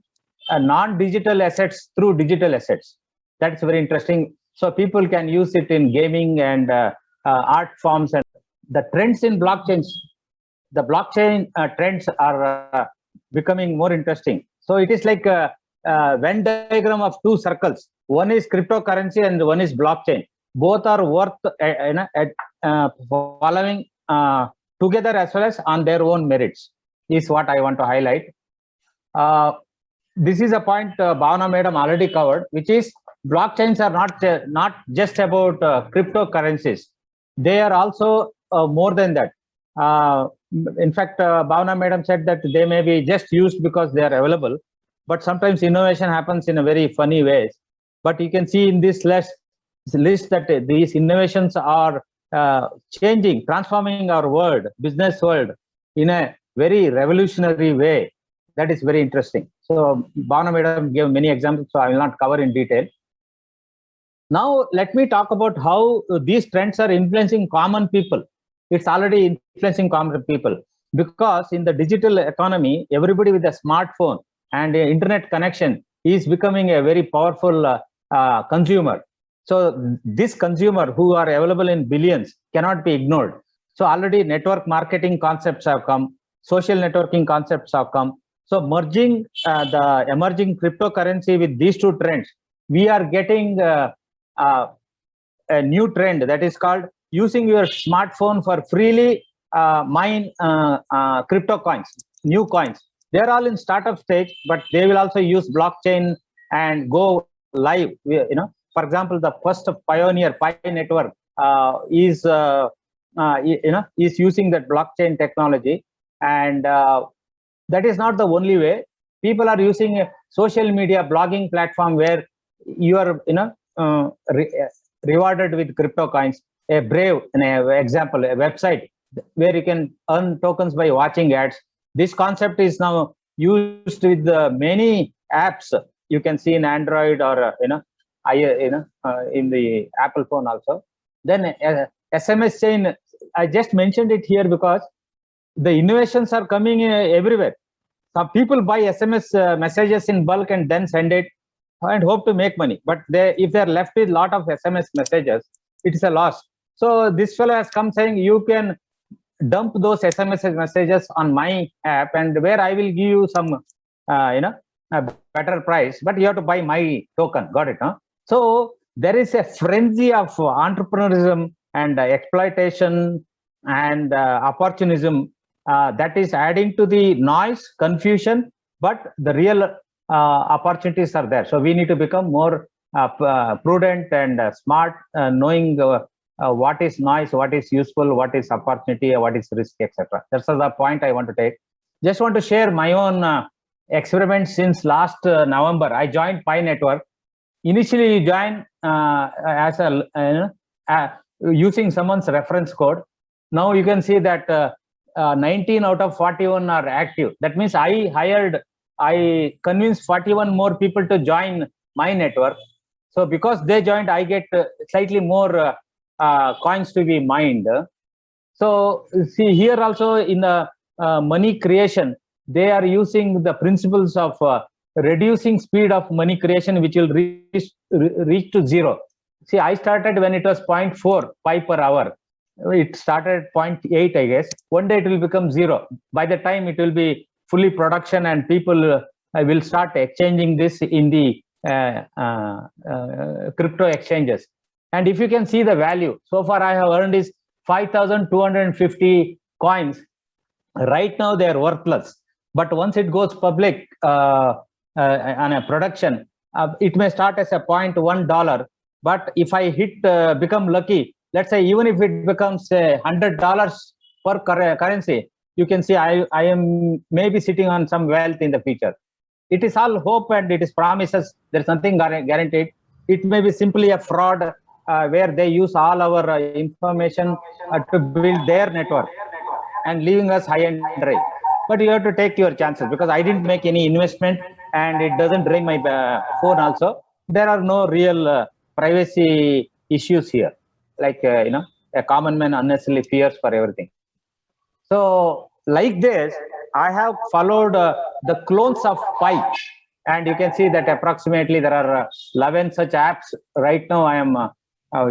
non-digital assets through digital assets. That's very interesting. So people can use it in gaming and art forms. And the trends in blockchains, the blockchain trends are becoming more interesting. So it is like a Venn diagram of two circles. One is cryptocurrency and one is blockchain. Both are worth following together as well as on their own merits, is what I want to highlight. This is a point Bhavana Madam already covered, which is blockchains are not just about cryptocurrencies. They are also more than that. In fact, Bhavana Madam said that they may be just used because they are available, but sometimes innovation happens in a very funny ways. But you can see in this list that these innovations are changing, transforming our world, business world, in a very revolutionary way. That is very interesting. So Bhavana Madam gave many examples, so I will not cover in detail. Now let me talk about how these trends are influencing common people. It's already influencing common people, because in the digital economy, everybody with a smartphone and internet connection is becoming a very powerful consumer. So this consumer, who are available in billions, cannot be ignored. So already network marketing concepts have come, social networking concepts have come. So merging the emerging cryptocurrency with these two trends, we are getting a new trend that is called using your smartphone for freely mine crypto coins, new coins. They're all in startup stage, but they will also use blockchain and go live. For example, the first pioneer Pi network is using that blockchain technology, and that is not the only way. People are using a social media blogging platform where you are rewarded with crypto coins. A Brave, an example, a website where you can earn tokens by watching ads. This concept is now used with many apps you can see in Android or in the Apple phone also. Then SMS chain, I just mentioned it here because the innovations are coming everywhere. Some people buy SMS messages in bulk and then send it and hope to make money. But if they're left with a lot of SMS messages, it is a loss. So this fellow has come saying, you can dump those SMS messages on my app, and where I will give you some, a better price, but you have to buy my token. Got it? Huh? So there is a frenzy of entrepreneurism and exploitation and opportunism that is adding to the noise, confusion, but the real opportunities are there. So we need to become more prudent and smart, knowing what is noise, what is useful, what is opportunity, what is risk, etc. That's the point I want to take. Just want to share my own experiment since last November. I joined Pi Network. Initially, you join as using someone's reference code. Now you can see that 19 out of 41 are active. That means I convinced 41 more people to join my network. So because they joined, I get slightly more coins to be mined. So see here also in the money creation, they are using the principles of reducing speed of money creation, which will reach to zero. See, I started when it was 0.4 pi per hour. It started at 0.8, I guess. One day it will become zero. By the time it will be fully production, and people will start exchanging this in the crypto exchanges. And if you can see the value, so far I have earned is 5,250 coins. Right now they are worthless. But once it goes public on a production, it may start as a $0.1. But if I become lucky, let's say even if it becomes $100 per currency, you can see I am maybe sitting on some wealth in the future. It is all hope and it is promises. There's nothing guaranteed. It may be simply a fraud where they use all our information to build their network and leaving us high and dry. But you have to take your chances, because I didn't make any investment and it doesn't ring my phone also. There are no real privacy issues here. Like, a common man unnecessarily fears for everything. So like this, I have followed the clones of Pi, and you can see that approximately there are 11 such apps right now I am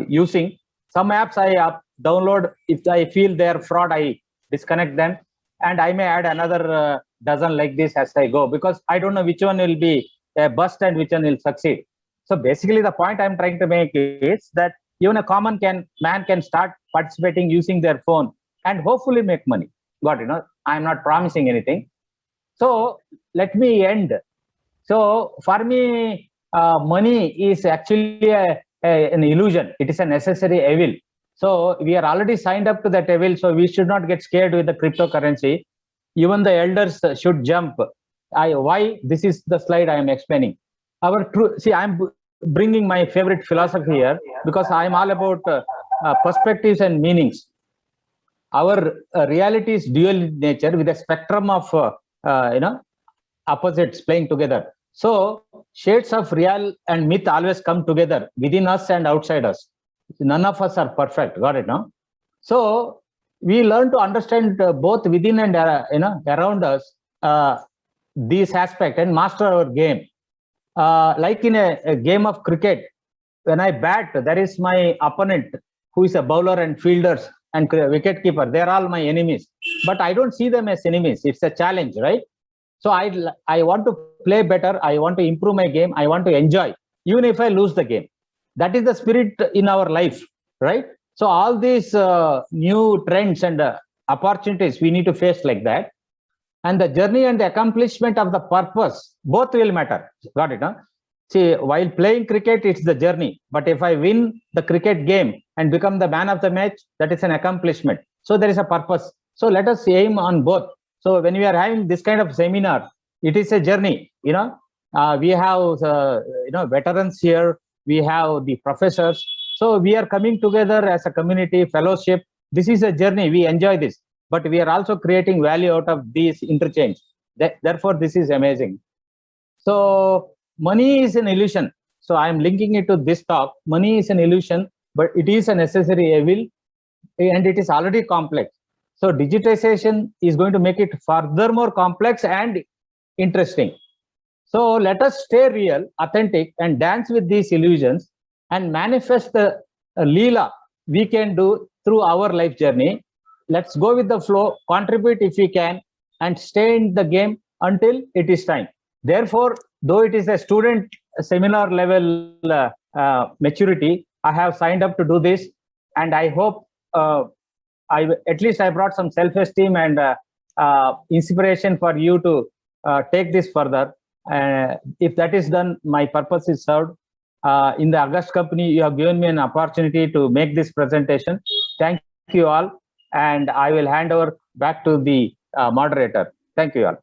using. Some apps I download. If I feel they are fraud, I disconnect them, and I may add another dozen like this as I go, because I don't know which one will be a bust and which one will succeed. So basically, the point I'm trying to make is that even a common man can start participating using their phone and hopefully make money. But I'm not promising anything. So let me end. So for me, money is actually an illusion. It is a necessary evil. So we are already signed up to that evil. So we should not get scared with the cryptocurrency. Even the elders should jump. Why? This is the slide I am explaining. I'm bringing my favorite philosophy here, because I am all about perspectives and meanings. Our reality is dual in nature, with a spectrum of opposites playing together. So shades of real and myth always come together within us and outside us. None of us are perfect. Got it, no? So we learn to understand both within and around us this aspect and master our game. Like in a game of cricket, when I bat, there is my opponent who is a bowler and fielders and wicket keeper. They're all my enemies, but I don't see them as enemies. It's a challenge, right? So I want to play better. I want to improve my game. I want to enjoy, even if I lose the game. That is the spirit in our life, right? So all these new trends and opportunities we need to face like that. And the journey and the accomplishment of the purpose, both will matter. Got it, huh? See, while playing cricket, it's the journey. But if I win the cricket game and become the man of the match, that is an accomplishment. So there is a purpose. So let us aim on both. So when we are having this kind of seminar, it is a journey. We have veterans here. We have the professors. So we are coming together as a community fellowship. This is a journey. We enjoy this, but we are also creating value out of these interchange. Therefore, this is amazing. So money is an illusion. So I am linking it to this talk. Money is an illusion, but it is a necessary evil, and it is already complex. So digitization is going to make it further more complex and interesting. So let us stay real, authentic, and dance with these illusions and manifest the Leela we can do through our life journey. Let's go with the flow, contribute if we can, and stay in the game until it is time. Therefore, though it is a student seminar level maturity, I have signed up to do this, and I hope at least I brought some self-esteem and inspiration for you to take this further. If that is done, my purpose is served. In the August company, you have given me an opportunity to make this presentation. Thank you all, and I will hand over back to the moderator. Thank you all.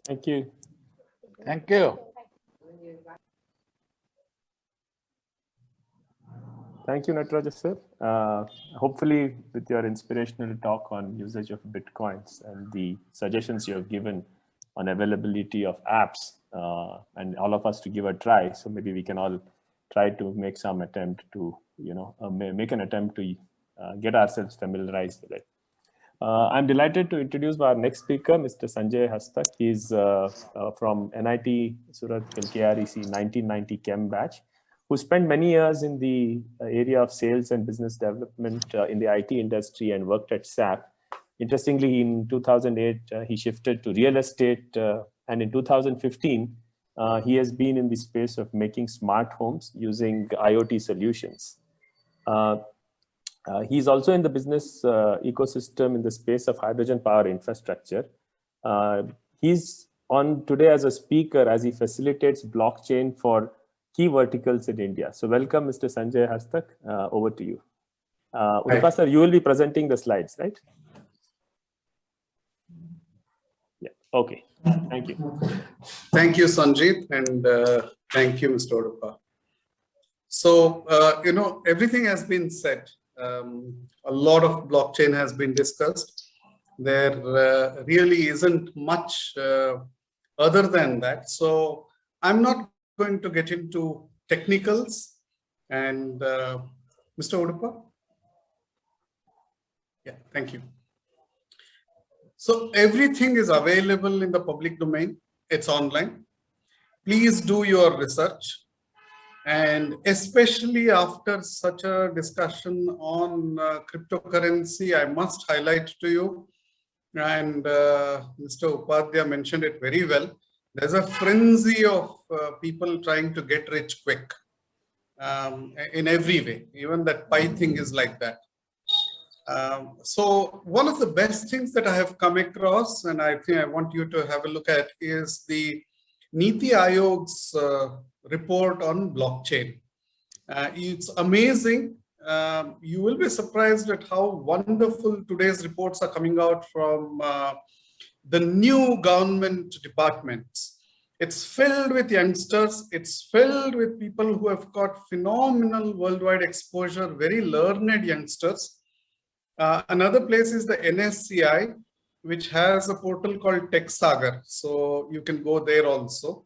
Thank you. Thank you. Thank you, Nataraja sir. Hopefully, with your inspirational talk on usage of Bitcoins and the suggestions you have given on availability of apps, and all of us to give a try. So maybe we can all try to make some attempt to, make an attempt to get ourselves familiarized with it. I'm delighted to introduce our next speaker, Mr. Sanjay Hastak. He's from NIT Surat LKREC 1990 Chem batch, who spent many years in the area of sales and business development in the IT industry and worked at SAP. Interestingly, in 2008, he shifted to real estate, and in 2015, he has been in the space of making smart homes using IoT solutions. He's also in the business ecosystem in the space of hydrogen power infrastructure. He's on today as a speaker as he facilitates blockchain for key verticals in India. So welcome, Mr. Sanjay Hastak. Over to you. Udipa sir, you will be presenting the slides, right? Yeah, okay. Thank you. Thank you, Sanjeet, and thank you, Mr. Udipa. So, everything has been said. A lot of blockchain has been discussed. There really isn't much other than that. So I'm not going to get into technicals. And Mr. Udipa? Yeah, thank you. So everything is available in the public domain. It's online. Please do your research. And especially after such a discussion on cryptocurrency, I must highlight to you, and Mr. Upadhyay mentioned it very well, there's a frenzy of people trying to get rich quick in every way. Even that Pi thing is like that. So one of the best things that I have come across, and I think I want you to have a look at, is the Niti Aayog's report on blockchain. It's amazing. You will be surprised at how wonderful today's reports are coming out from the new government departments. It's filled with youngsters. It's filled with people who have got phenomenal worldwide exposure, very learned youngsters. Another place is the NSCI, which has a portal called TechSagar. So you can go there also.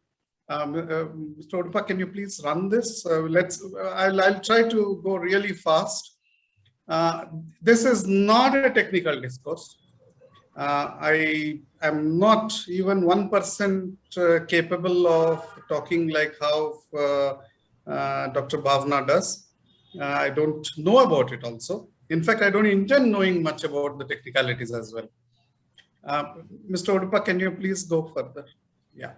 Mr. Oduppa, can you please run this? I'll try to go really fast. This is not a technical discourse. I am not even 1% capable of talking like how Dr. Bhavna does. I don't know about it also. In fact, I don't intend knowing much about the technicalities as well. Mr. Oduppa, can you please go further? Yeah.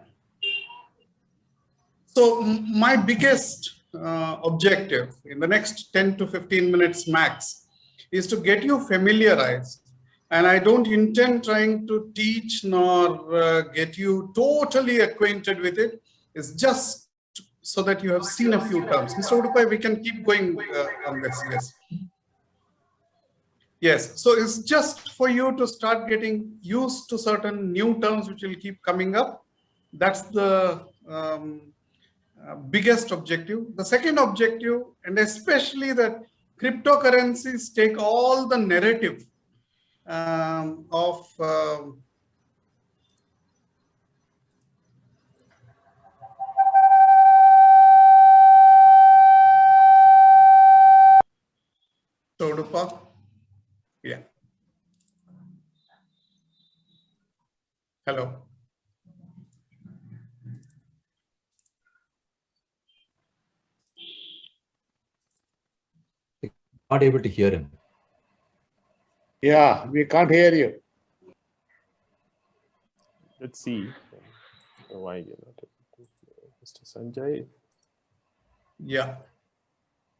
So my biggest objective in the next 10 to 15 minutes max is to get you familiarized. And I don't intend trying to teach nor get you totally acquainted with it. It's just so that you have seen a few terms. Mr. Oduppa, we can keep going on this, yes. Yes, so it's just for you to start getting used to certain new terms which will keep coming up. That's the biggest objective. The second objective, and especially that cryptocurrencies take all the narrative of Oduppa. Yeah. Hello. Not able to hear him. Yeah, we can't hear you. Let's see why you're not able to hear Mr. Sanjay. Yeah.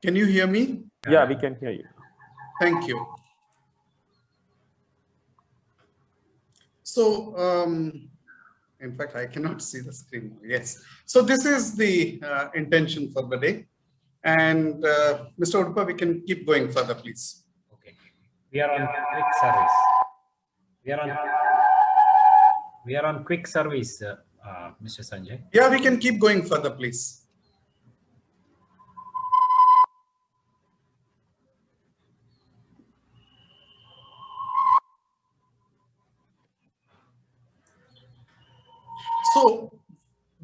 Can you hear me? Yeah, we can hear you. Thank you. So, in fact, I cannot see the screen. Yes. So this is the intention for the day. And Mr. Oduppa, we can keep going further, please. Okay. We are on quick service. We are on quick service, Mr. Sanjay. Yeah, we can keep going further, please. So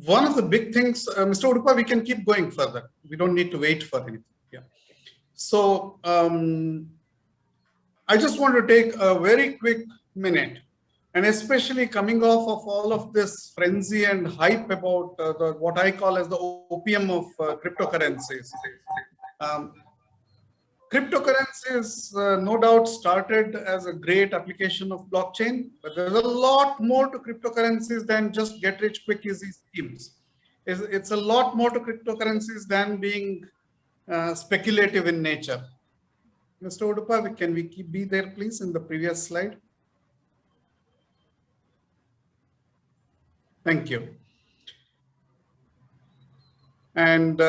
one of the big things, Mr. Oduppa, we can keep going further. We don't need to wait for anything. Yeah. So I just want to take a very quick minute, and especially coming off of all of this frenzy and hype about what I call as the opium of cryptocurrencies. Cryptocurrencies, no doubt, started as a great application of blockchain, but there's a lot more to cryptocurrencies than just get rich quick easy schemes. It's a lot more to cryptocurrencies than being speculative in nature. Mr. Oduppa, can we be there, please, in the previous slide? Thank you. And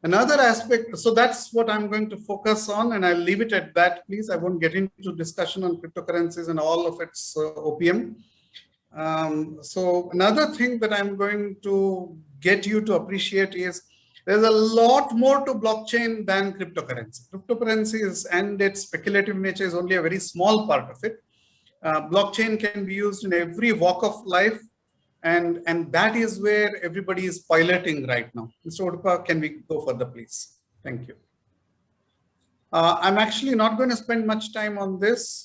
another aspect, so that's what I'm going to focus on, and I'll leave it at that, please. I won't get into discussion on cryptocurrencies and all of its opium. So another thing that I'm going to get you to appreciate is there's a lot more to blockchain than cryptocurrency. Cryptocurrency is, and its speculative nature is only a very small part of it. Blockchain can be used in every walk of life. And that is where everybody is piloting right now. Mr. Oduppa, can we go further, please? Thank you. I'm actually not going to spend much time on this.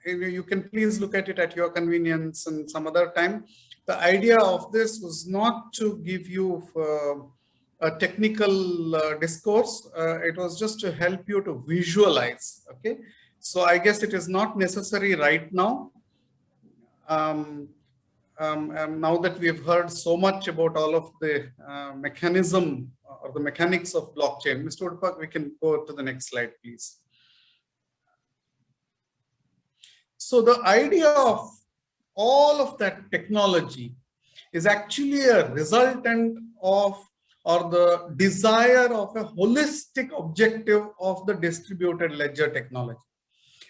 You can please look at it at your convenience and some other time. The idea of this was not to give you a technical discourse. It was just to help you to visualize. Okay, so I guess it is not necessary right now. Now that we've heard so much about all of the mechanism or the mechanics of blockchain, Mr. Udupa, we can go to the next slide, please. So the idea of all of that technology is actually a resultant of, or the desire of, a holistic objective of the distributed ledger technology.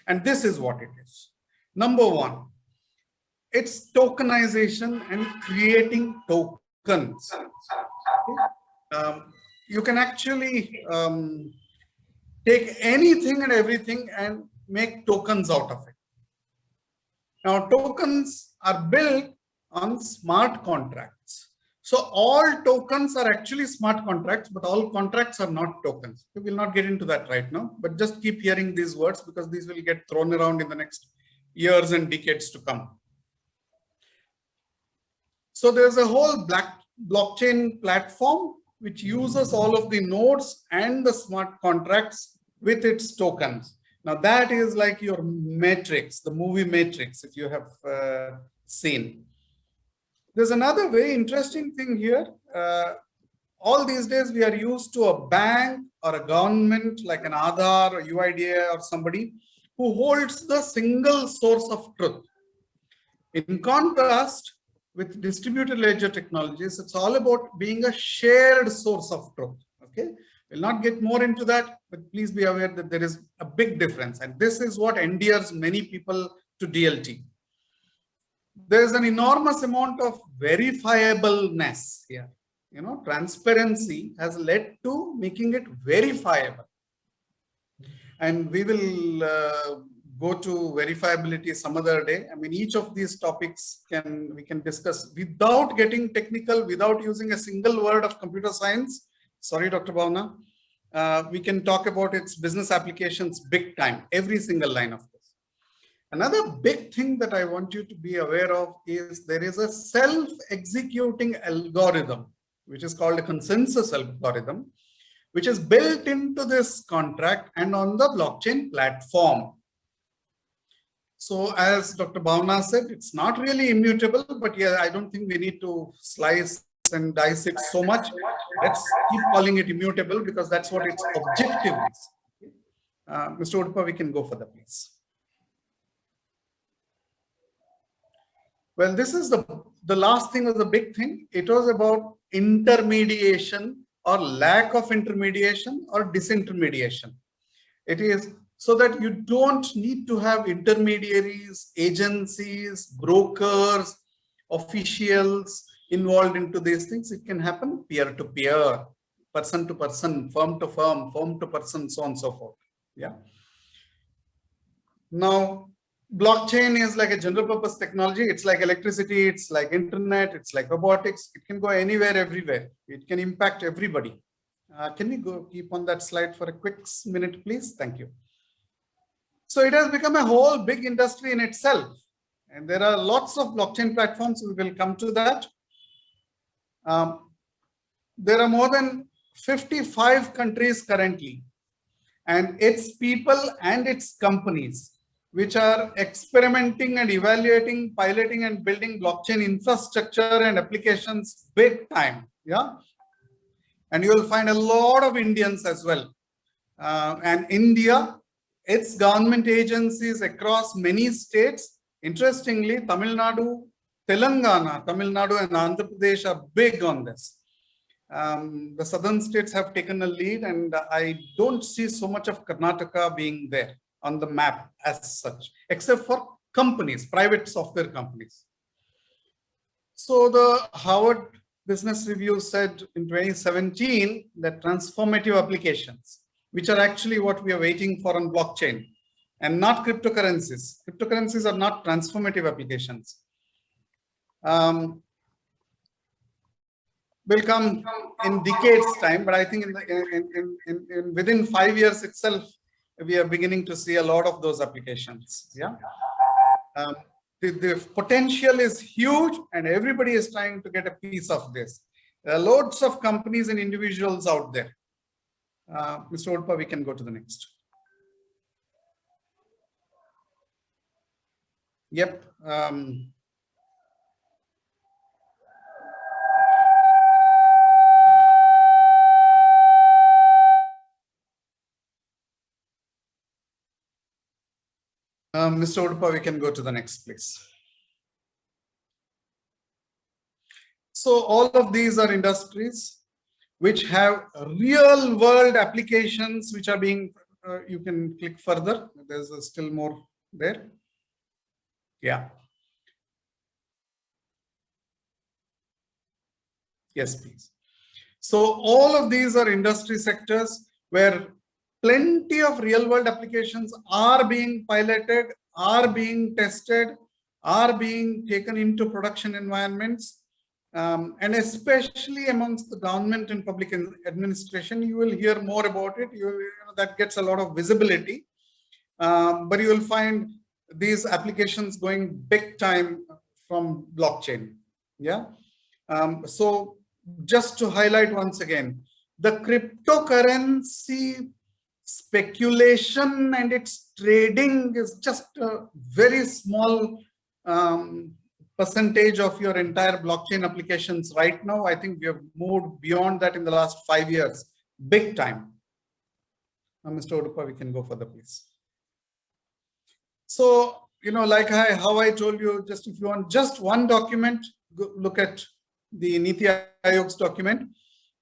And this is what it is. Number one, it's tokenization and creating tokens. You can actually take anything and everything and make tokens out of it. Now, tokens are built on smart contracts. So all tokens are actually smart contracts, but all contracts are not tokens. We will not get into that right now, but just keep hearing these words because these will get thrown around in the next years and decades to come. So there's a whole blockchain platform which uses all of the nodes and the smart contracts with its tokens. Now that is like your Matrix, the movie Matrix, if you have seen. There's another very interesting thing here. All these days we are used to a bank or a government like an Aadhaar or UIDAI or somebody who holds the single source of truth. In contrast, with distributed ledger technologies, it's all about being a shared source of truth. Okay, we'll not get more into that, but please be aware that there is a big difference, and this is what endears many people to DLT. There's an enormous amount of verifiableness here. You know, transparency has led to making it verifiable, and we will go to verifiability some other day. I mean, each of these topics we can discuss without getting technical, without using a single word of computer science. Sorry, Dr. Bhavna. We can talk about its business applications big time, every single line of this. Another big thing that I want you to be aware of is there is a self-executing algorithm, which is called a consensus algorithm, which is built into this contract and on the blockchain platform. So as Dr. Bhavna said, it's not really immutable, but yeah, I don't think we need to slice and dice it so much. Let's keep calling it immutable because that's what its objective is. Mr. Udupa, we can go for that, please. Well, this is the last thing was the big thing. It was about intermediation or lack of intermediation or disintermediation. It is so that you don't need to have intermediaries, agencies, brokers, officials involved into these things. It can happen peer-to-peer, person to person, firm to firm, firm to person, so on and so forth. Yeah. Now, blockchain is like a general purpose technology. It's like electricity, it's like internet, it's like robotics. It can go anywhere, everywhere. It can impact everybody. Can we keep on that slide for a quick minute, please? Thank you. So it has become a whole big industry in itself. And there are lots of blockchain platforms. We will come to that. There are more than 55 countries currently, and its people and its companies which are experimenting and evaluating, piloting and building blockchain infrastructure and applications big time. Yeah. And you will find a lot of Indians as well. And India, its government agencies across many states. Interestingly, Tamil Nadu, Telangana, Tamil Nadu and Andhra Pradesh are big on this. The southern states have taken a lead, and I don't see so much of Karnataka being there on the map as such, except for companies, private software companies. So the Harvard Business Review said in 2017 that transformative applications, which are actually what we are waiting for on blockchain and not cryptocurrencies. Cryptocurrencies are not transformative applications. will come in decades time, but I think in within 5 years itself, we are beginning to see a lot of those applications. Yeah. The potential is huge and everybody is trying to get a piece of this. There are loads of companies and individuals out there. Mr. Odpa, we can go to the next. Yep. Mr. Odpa, we can go to the next, please. So all of these are industries which have real world applications which are being, you can click further. There's still more there. Yeah. Yes, please. So all of these are industry sectors where plenty of real world applications are being piloted, are being tested, are being taken into production environments. And especially amongst the government and public administration, you will hear more about it. That gets a lot of visibility. But you will find these applications going big time from blockchain. Yeah. So just to highlight once again, the cryptocurrency speculation and its trading is just a very small percentage of your entire blockchain applications right now. I think we have moved beyond that in the last 5 years, big time. Now, Mr. Odpa, we can go further, please. So, like how I told you, just if you want just one document, go look at the Niti Aayog's document.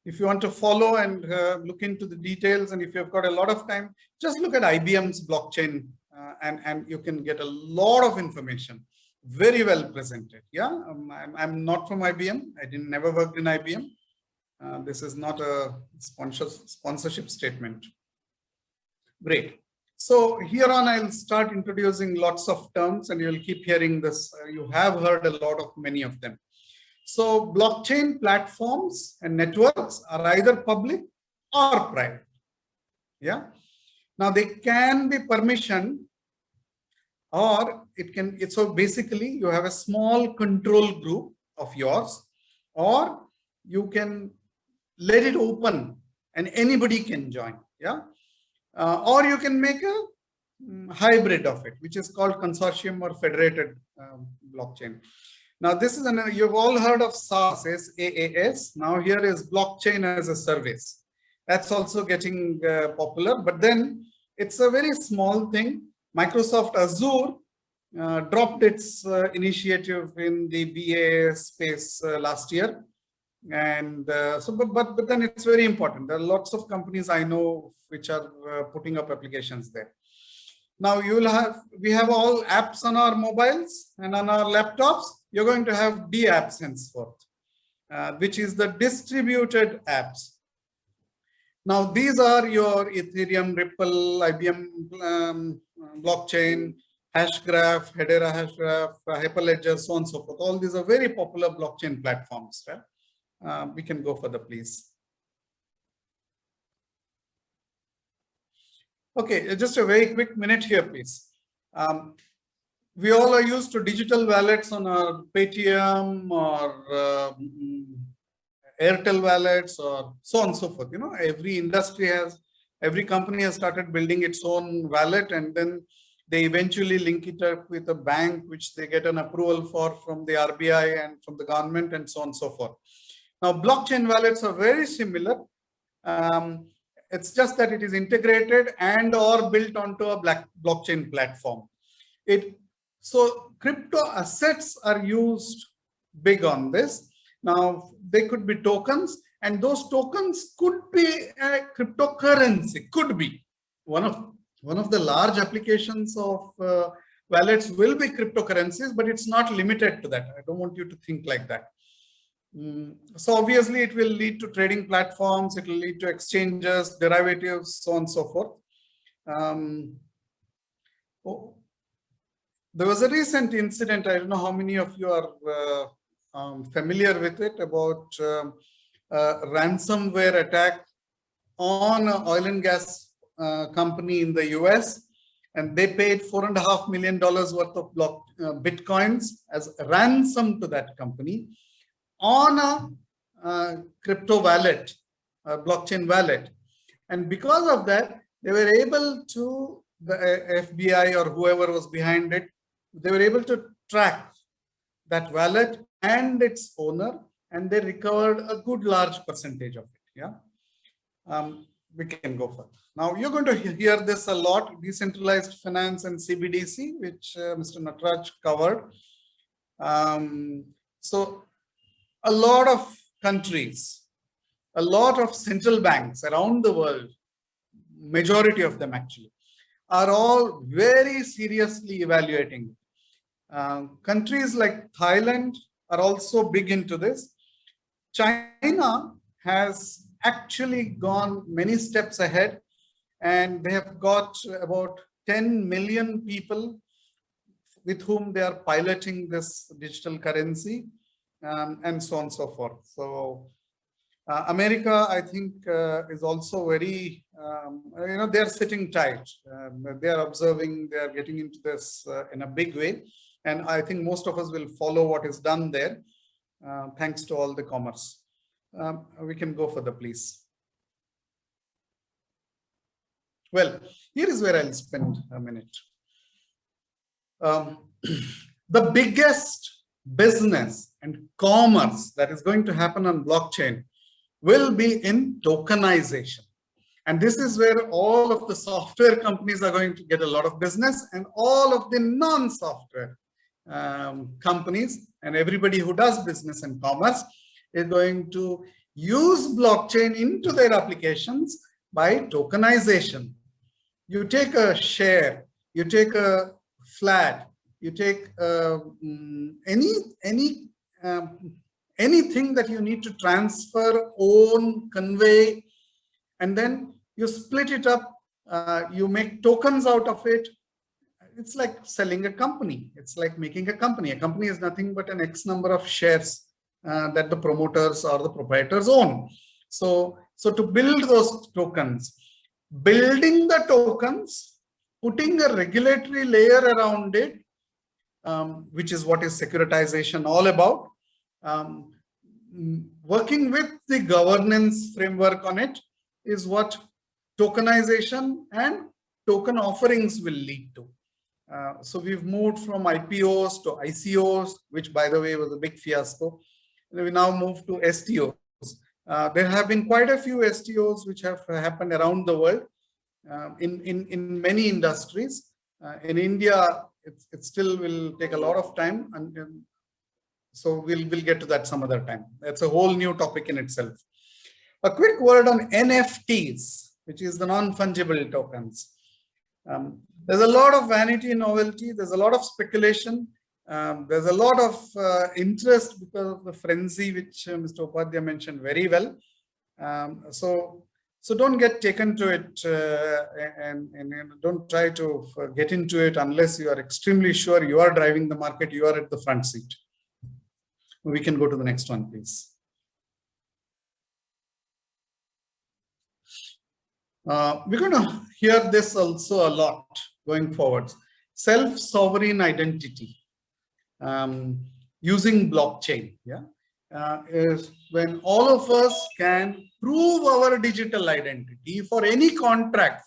If you want to follow and look into the details, and if you've got a lot of time, just look at IBM's blockchain and you can get a lot of information. Very well presented. Yeah, I'm not from IBM. I never worked in IBM. This is not a sponsorship statement. Great. So here on, I'll start introducing lots of terms and you'll keep hearing this. You have heard a lot of many of them. So blockchain platforms and networks are either public or private. Yeah. Now they can be permissioned, or so basically you have a small control group of yours, or you can let it open and anybody can join. Yeah. Or you can make a hybrid of it, which is called consortium or federated blockchain. Now this is you've all heard of SaaS. Now here is blockchain as a service. That's also getting popular, but then it's a very small thing. Microsoft Azure dropped its initiative in the BA space last year. And but then it's very important. There are lots of companies I know which are putting up applications there. Now we have all apps on our mobiles and on our laptops. You're going to have DApps henceforth, which is the distributed apps. Now these are your Ethereum, Ripple, IBM blockchain, Hashgraph, Hedera Hashgraph, Hyperledger, so on and so forth. All these are very popular blockchain platforms. Right? We can go further, please. Okay, just a very quick minute here, please. We all are used to digital wallets on our Paytm or Airtel wallets or so on and so forth. Every industry every company has started building its own wallet, and then they eventually link it up with a bank, which they get an approval for from the RBI and from the government and so on and so forth. Now, blockchain wallets are very similar. It's just that it is integrated and or built onto a blockchain platform. So crypto assets are used big on this. Now, they could be tokens, and those tokens could be a cryptocurrency, could be. One of the large applications of wallets will be cryptocurrencies, but it's not limited to that. I don't want you to think like that. So obviously it will lead to trading platforms, it will lead to exchanges, derivatives, so on and so forth. There was a recent incident, I don't know how many of you are familiar with it, about ransomware attack on an oil and gas company in the US, and they paid $4.5 million worth of bitcoins as ransom to that company on a crypto wallet, a blockchain wallet. And because of that, they were able to, the FBI or whoever was behind it, they were able to track that wallet and its owner, and they recovered a good large percentage of it. Yeah, we can go further. Now you're going to hear this a lot: decentralized finance and CBDC, which Mr. Nataraj covered. So a lot of countries, a lot of central banks around the world, majority of them actually, are all very seriously evaluating it. Countries like Thailand are also big into this. China has actually gone many steps ahead, and they have got about 10 million people with whom they are piloting this digital currency, and so on and so forth. So America, I think, is also very, they are sitting tight. They are observing, they are getting into this in a big way. And I think most of us will follow what is done there, thanks to all the commerce. We can go further, please. Well, here is where I'll spend a minute. The biggest business and commerce that is going to happen on blockchain will be in tokenization. And this is where all of the software companies are going to get a lot of business, and all of the non-software companies and everybody who does business and commerce is going to use blockchain into their applications by tokenization. You take a share, you take a flat, you take anything that you need to transfer, own, convey, and then you split it up, you make tokens out of it. It's like selling a company. It's like making a company. A company is nothing but an X number of shares that the promoters or the proprietors own. So to build those tokens, building the tokens, putting a regulatory layer around it, which is what is securitization all about, working with the governance framework on it is what tokenization and token offerings will lead to. So we've moved from IPOs to ICOs, which by the way was a big fiasco. We now move to STOs. There have been quite a few STOs which have happened around the world in many industries. In India, it still will take a lot of time, and so we'll get to that some other time. That's a whole new topic in itself. A quick word on NFTs, which is the non-fungible tokens. There's a lot of vanity and novelty. There's a lot of speculation. There's a lot of interest because of the frenzy, which Mr. Upadhyay mentioned very well. So don't get taken to it and don't try to get into it unless you are extremely sure you are driving the market, you are at the front seat. We can go to the next one, please. We're going to hear this also a lot going forward. Self-sovereign identity using blockchain, is when all of us can prove our digital identity for any contract,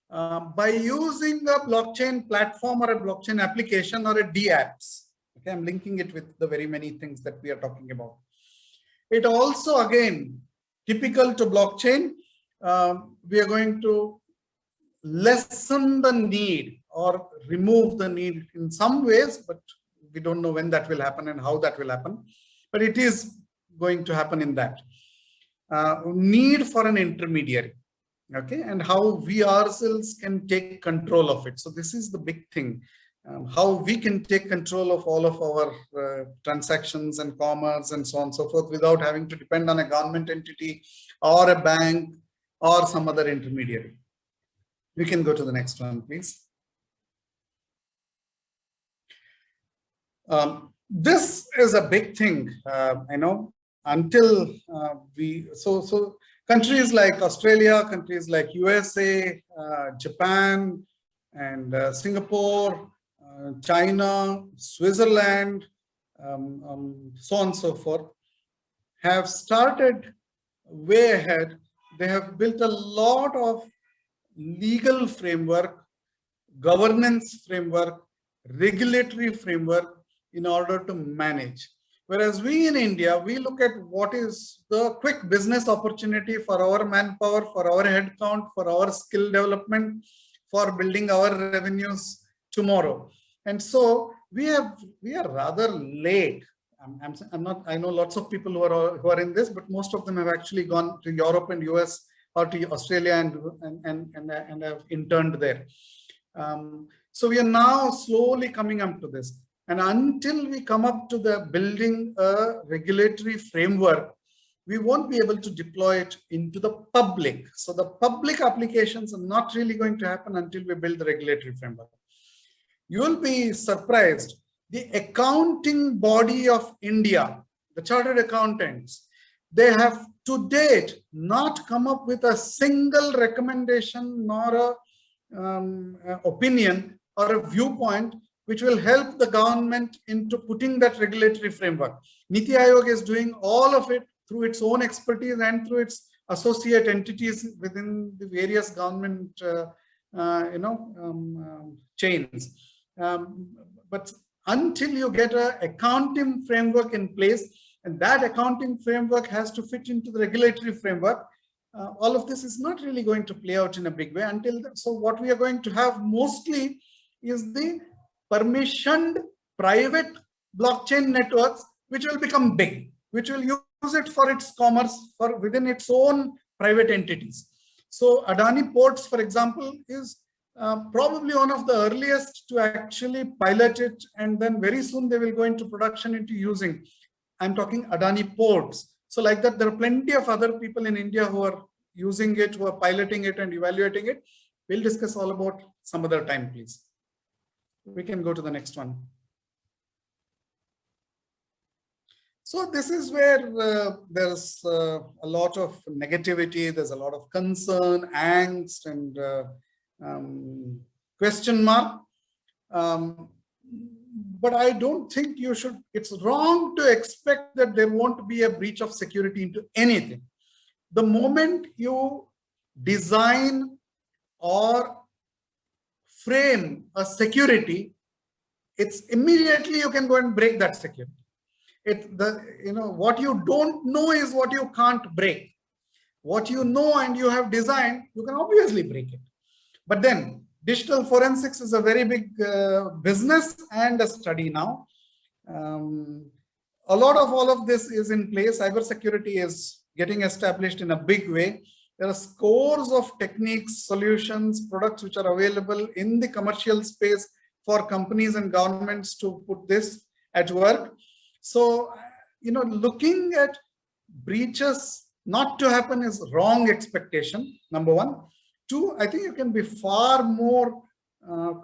by using a blockchain platform or a blockchain application or a DApps. Okay, I'm linking it with the very many things that we are talking about. It also, again, typical to blockchain, we are going to lessen the need or remove the need in some ways, but we don't know when that will happen and how that will happen, but it is going to happen in that. Need for an intermediary, okay, and how we ourselves can take control of it. So this is the big thing, how we can take control of all of our transactions and commerce and so on and so forth without having to depend on a government entity or a bank or some other intermediary. We can go to the next one, please. This is a big thing. I know until so countries like Australia, countries like USA, Japan, and Singapore, China, Switzerland, so on and so forth, have started way ahead. They have built a lot of legal framework, governance framework, regulatory framework in order to manage. Whereas we in India, we look at what is the quick business opportunity for our manpower, for our headcount, for our skill development, for building our revenues tomorrow. And so we are rather late. I know lots of people who are in this, but most of them have actually gone to Europe and US or to Australia and have interned there. So we are now slowly coming up to this. And until we come up to the building a regulatory framework, we won't be able to deploy it into the public. So the public applications are not really going to happen until we build the regulatory framework. You will be surprised. The accounting body of India, the chartered accountants, they have to date not come up with a single recommendation nor a opinion or a viewpoint which will help the government into putting that regulatory framework. Niti Aayog is doing all of it through its own expertise and through its associate entities within the various government chains. But until you get an accounting framework in place, and that accounting framework has to fit into the regulatory framework, all of this is not really going to play out in a big way until then. So what we are going to have mostly is the permissioned private blockchain networks, which will become big, which will use it for its commerce for within its own private entities. So Adani Ports, for example, is probably one of the earliest to actually pilot it, and then very soon they will go into production into using. I'm talking Adani Ports. So like that, there are plenty of other people in India who are using it, who are piloting it and evaluating it. We'll discuss all about some other time, please. We can go to the next one. So this is where there's a lot of negativity, there's a lot of concern, angst, and question mark. But I don't think you should, it's wrong to expect that there won't be a breach of security into anything. The moment you design or frame a security, it's immediately you can go and break that security. What you don't know is what you can't break. What you know and you have designed, you can obviously break it. But then digital forensics is a very big business and a study now. A lot of all of this is in place. Cybersecurity is getting established in a big way. There are scores of techniques, solutions, products which are available in the commercial space for companies and governments to put this at work. So, looking at breaches not to happen is wrong expectation, number one. Two, I think you can be far more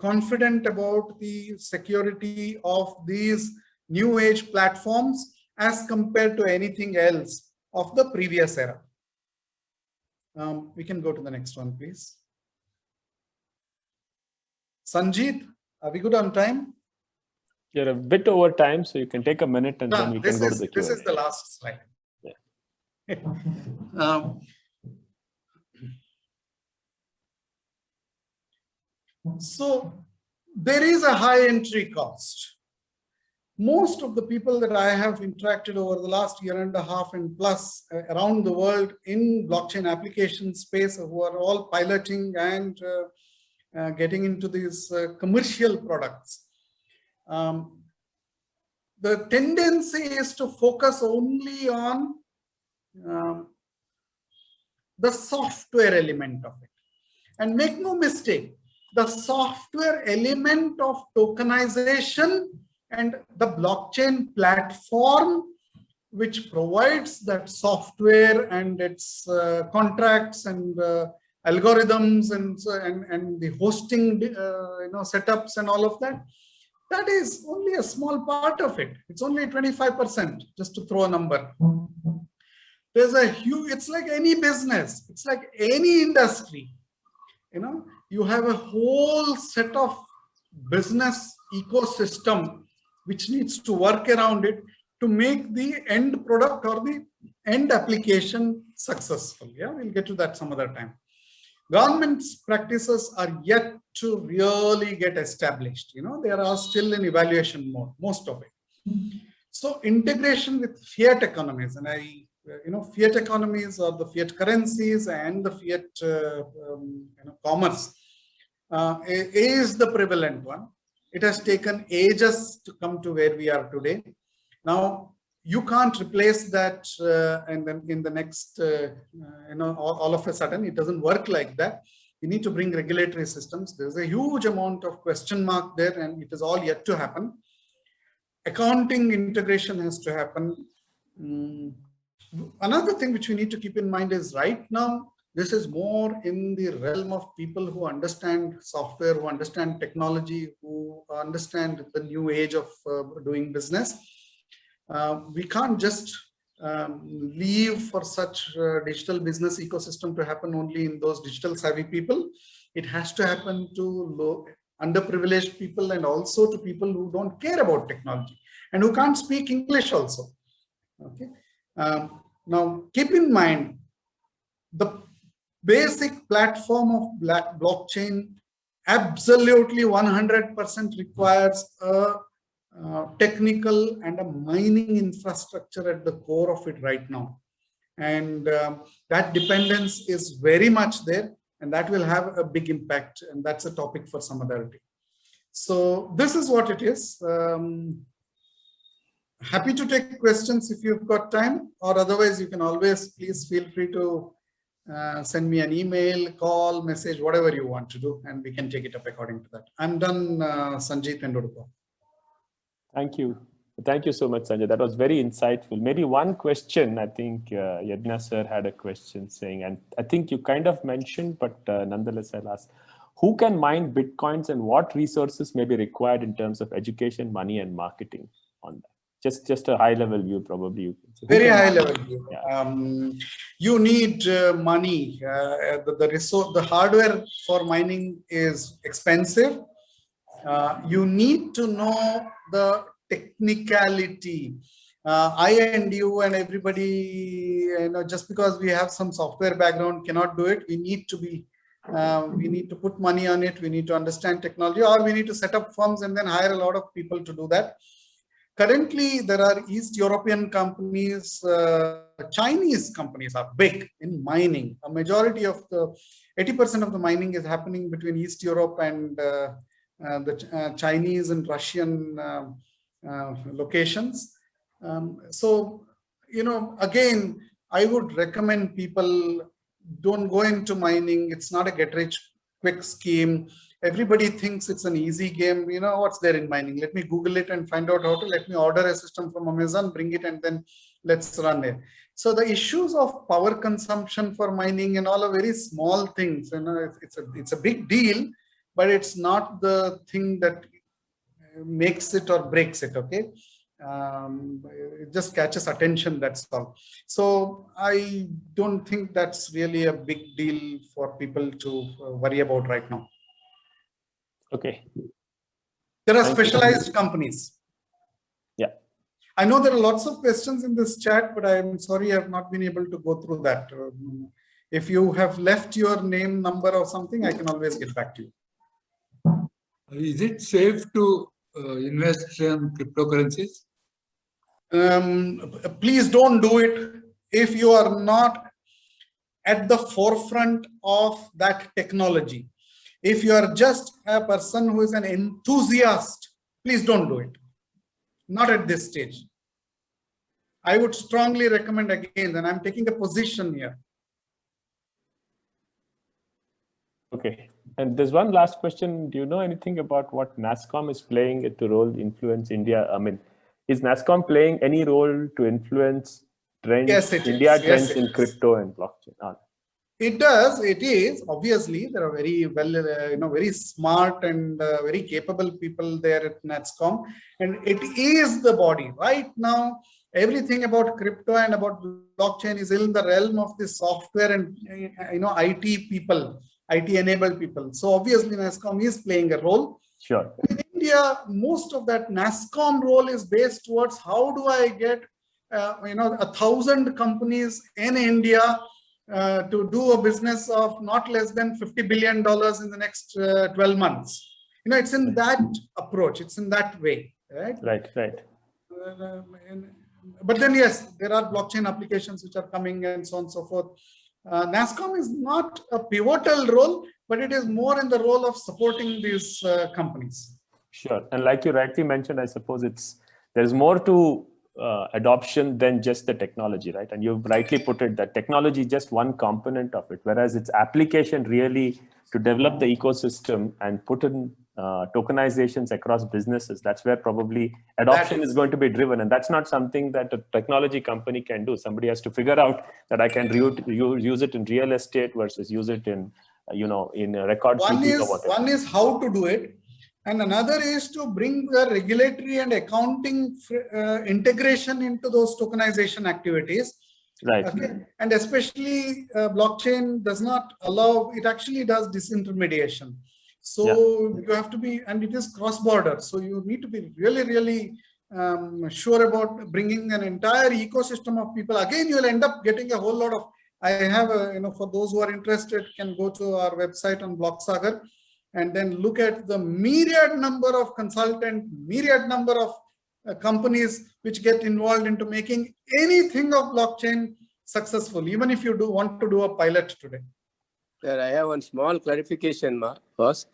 confident about the security of these new age platforms as compared to anything else of the previous era. We can go to the next one, please. Sanjeet, are we good on time? You're a bit over time, so you can take a minute and then we can go to the Q&A. This is the last slide. Yeah. So there is a high entry cost. Most of the people that I have interacted over the last year and a half and plus around the world in blockchain application space, who are all piloting and getting into these commercial products. The tendency is to focus only on the software element of it. And make no mistake, the software element of tokenization and the blockchain platform, which provides that software and its contracts and algorithms and the hosting setups and all of that, that is only a small part of it. It's only 25%, just to throw a number. there's a huge, it's like any business, it's like any industry, you know, you have a whole set of business ecosystem which needs to work around it to make the end product or the end application successful. Yeah, we'll get to that some other time. Government's practices are yet to really get established. You know, they are still in evaluation mode, most of it. So integration with fiat economies, and fiat economies or the fiat currencies and the fiat commerce is the prevalent one. It has taken ages to come to where we are today. Now, you can't replace that and then in the next, all of a sudden, it doesn't work like that. You need to bring regulatory systems. There's a huge amount of question mark there, and it is all yet to happen. Accounting integration has to happen. Another thing which we need to keep in mind is right now, this is more in the realm of people who understand software, who understand technology, who understand the new age of doing business. We can't just leave for such digital business ecosystem to happen only in those digital savvy people. It has to happen to underprivileged people and also to people who don't care about technology and who can't speak English also. Okay. Now, keep in mind, the basic platform of blockchain absolutely 100% requires a technical and a mining infrastructure at the core of it right now. And that dependence is very much there, and that will have a big impact, and that's a topic for some other day. So this is what it is. Happy to take questions if you've got time, or otherwise you can always please feel free to send me an email, call, message, whatever you want to do, and we can take it up according to that. I'm done, Sanjeet and Odupa. Thank you. Thank you so much, Sanjay. That was very insightful. Maybe one question, I think Yajna sir had a question saying, and I think you kind of mentioned, but nonetheless I'll ask, who can mine Bitcoins and what resources may be required in terms of education, money and marketing on that? Just a high level view, probably. You can say. Very high level view. Yeah. You need money. The hardware for mining is expensive. You need to know the technicality. I and you and everybody, just because we have some software background cannot do it. We need to be, we need to put money on it. We need to understand technology, or we need to set up firms and then hire a lot of people to do that. Currently, there are East European companies, Chinese companies are big in mining. A majority of 80% of the mining is happening between East Europe and the Chinese and Russian locations. So, again, I would recommend people don't go into mining. It's not a get rich quick scheme. Everybody thinks it's an easy game. You know, what's there in mining? Let me Google it and find out how to. Let me order a system from Amazon, bring it, and then let's run it. So the issues of power consumption for mining and all are very small things. It's a big deal, but it's not the thing that makes it or breaks it. Okay. It just catches attention, that's all. So I don't think that's really a big deal for people to worry about right now. Okay. There are specialized companies. Yeah. I know there are lots of questions in this chat, but I'm sorry I have not been able to go through that. If you have left your name, number or something, I can always get back to you. Is it safe to invest in cryptocurrencies? Please don't do it if you are not at the forefront of that technology. If you are just a person who is an enthusiast, please don't do it. Not at this stage. I would strongly recommend again, and I'm taking a position here. Okay. And there's one last question. Do you know anything about what NASSCOM is playing to role influence India? I mean, is NASSCOM playing any role to influence trends, yes, it India is. trends yes, in crypto and blockchain? Oh. It does. It is. Obviously, there are very well, very smart and very capable people there at NASSCOM, and it is the body right now. everything about crypto and about blockchain is in the realm of the software and IT people, IT enabled people. So obviously NASSCOM is playing a role. Sure. In India, most of that NASSCOM role is based towards how do I get 1,000 companies in India to do a business of not less than $50 billion in the next 12 months. It's in that approach. It's in that way, right? Right. But then, yes, there are blockchain applications which are coming and so on and so forth. NASSCOM is not a pivotal role, but it is more in the role of supporting these companies. Sure. And like you rightly mentioned, I suppose there's more to adoption than just the technology, right? And you've rightly put it that technology is just one component of it, whereas its application really to develop the ecosystem and put in tokenizations across businesses. That's where probably adoption is going to be driven. And that's not something that a technology company can do. Somebody has to figure out that I can use it in real estate versus use it in, in record keeping or whatever. One is how to do it. And another is to bring the regulatory and accounting integration into those tokenization activities. Right. Okay. And especially blockchain does not allow, it actually does disintermediation. So you have to be, and it is cross-border. So you need to be really, really sure about bringing an entire ecosystem of people. Again, you'll end up getting a whole lot of, I have, for those who are interested, can go to our website on BlockSagar and then look at the myriad number of consultants, myriad number of companies which get involved into making anything of blockchain successful, even if you want to do a pilot today. Sir, I have one small clarification, boss.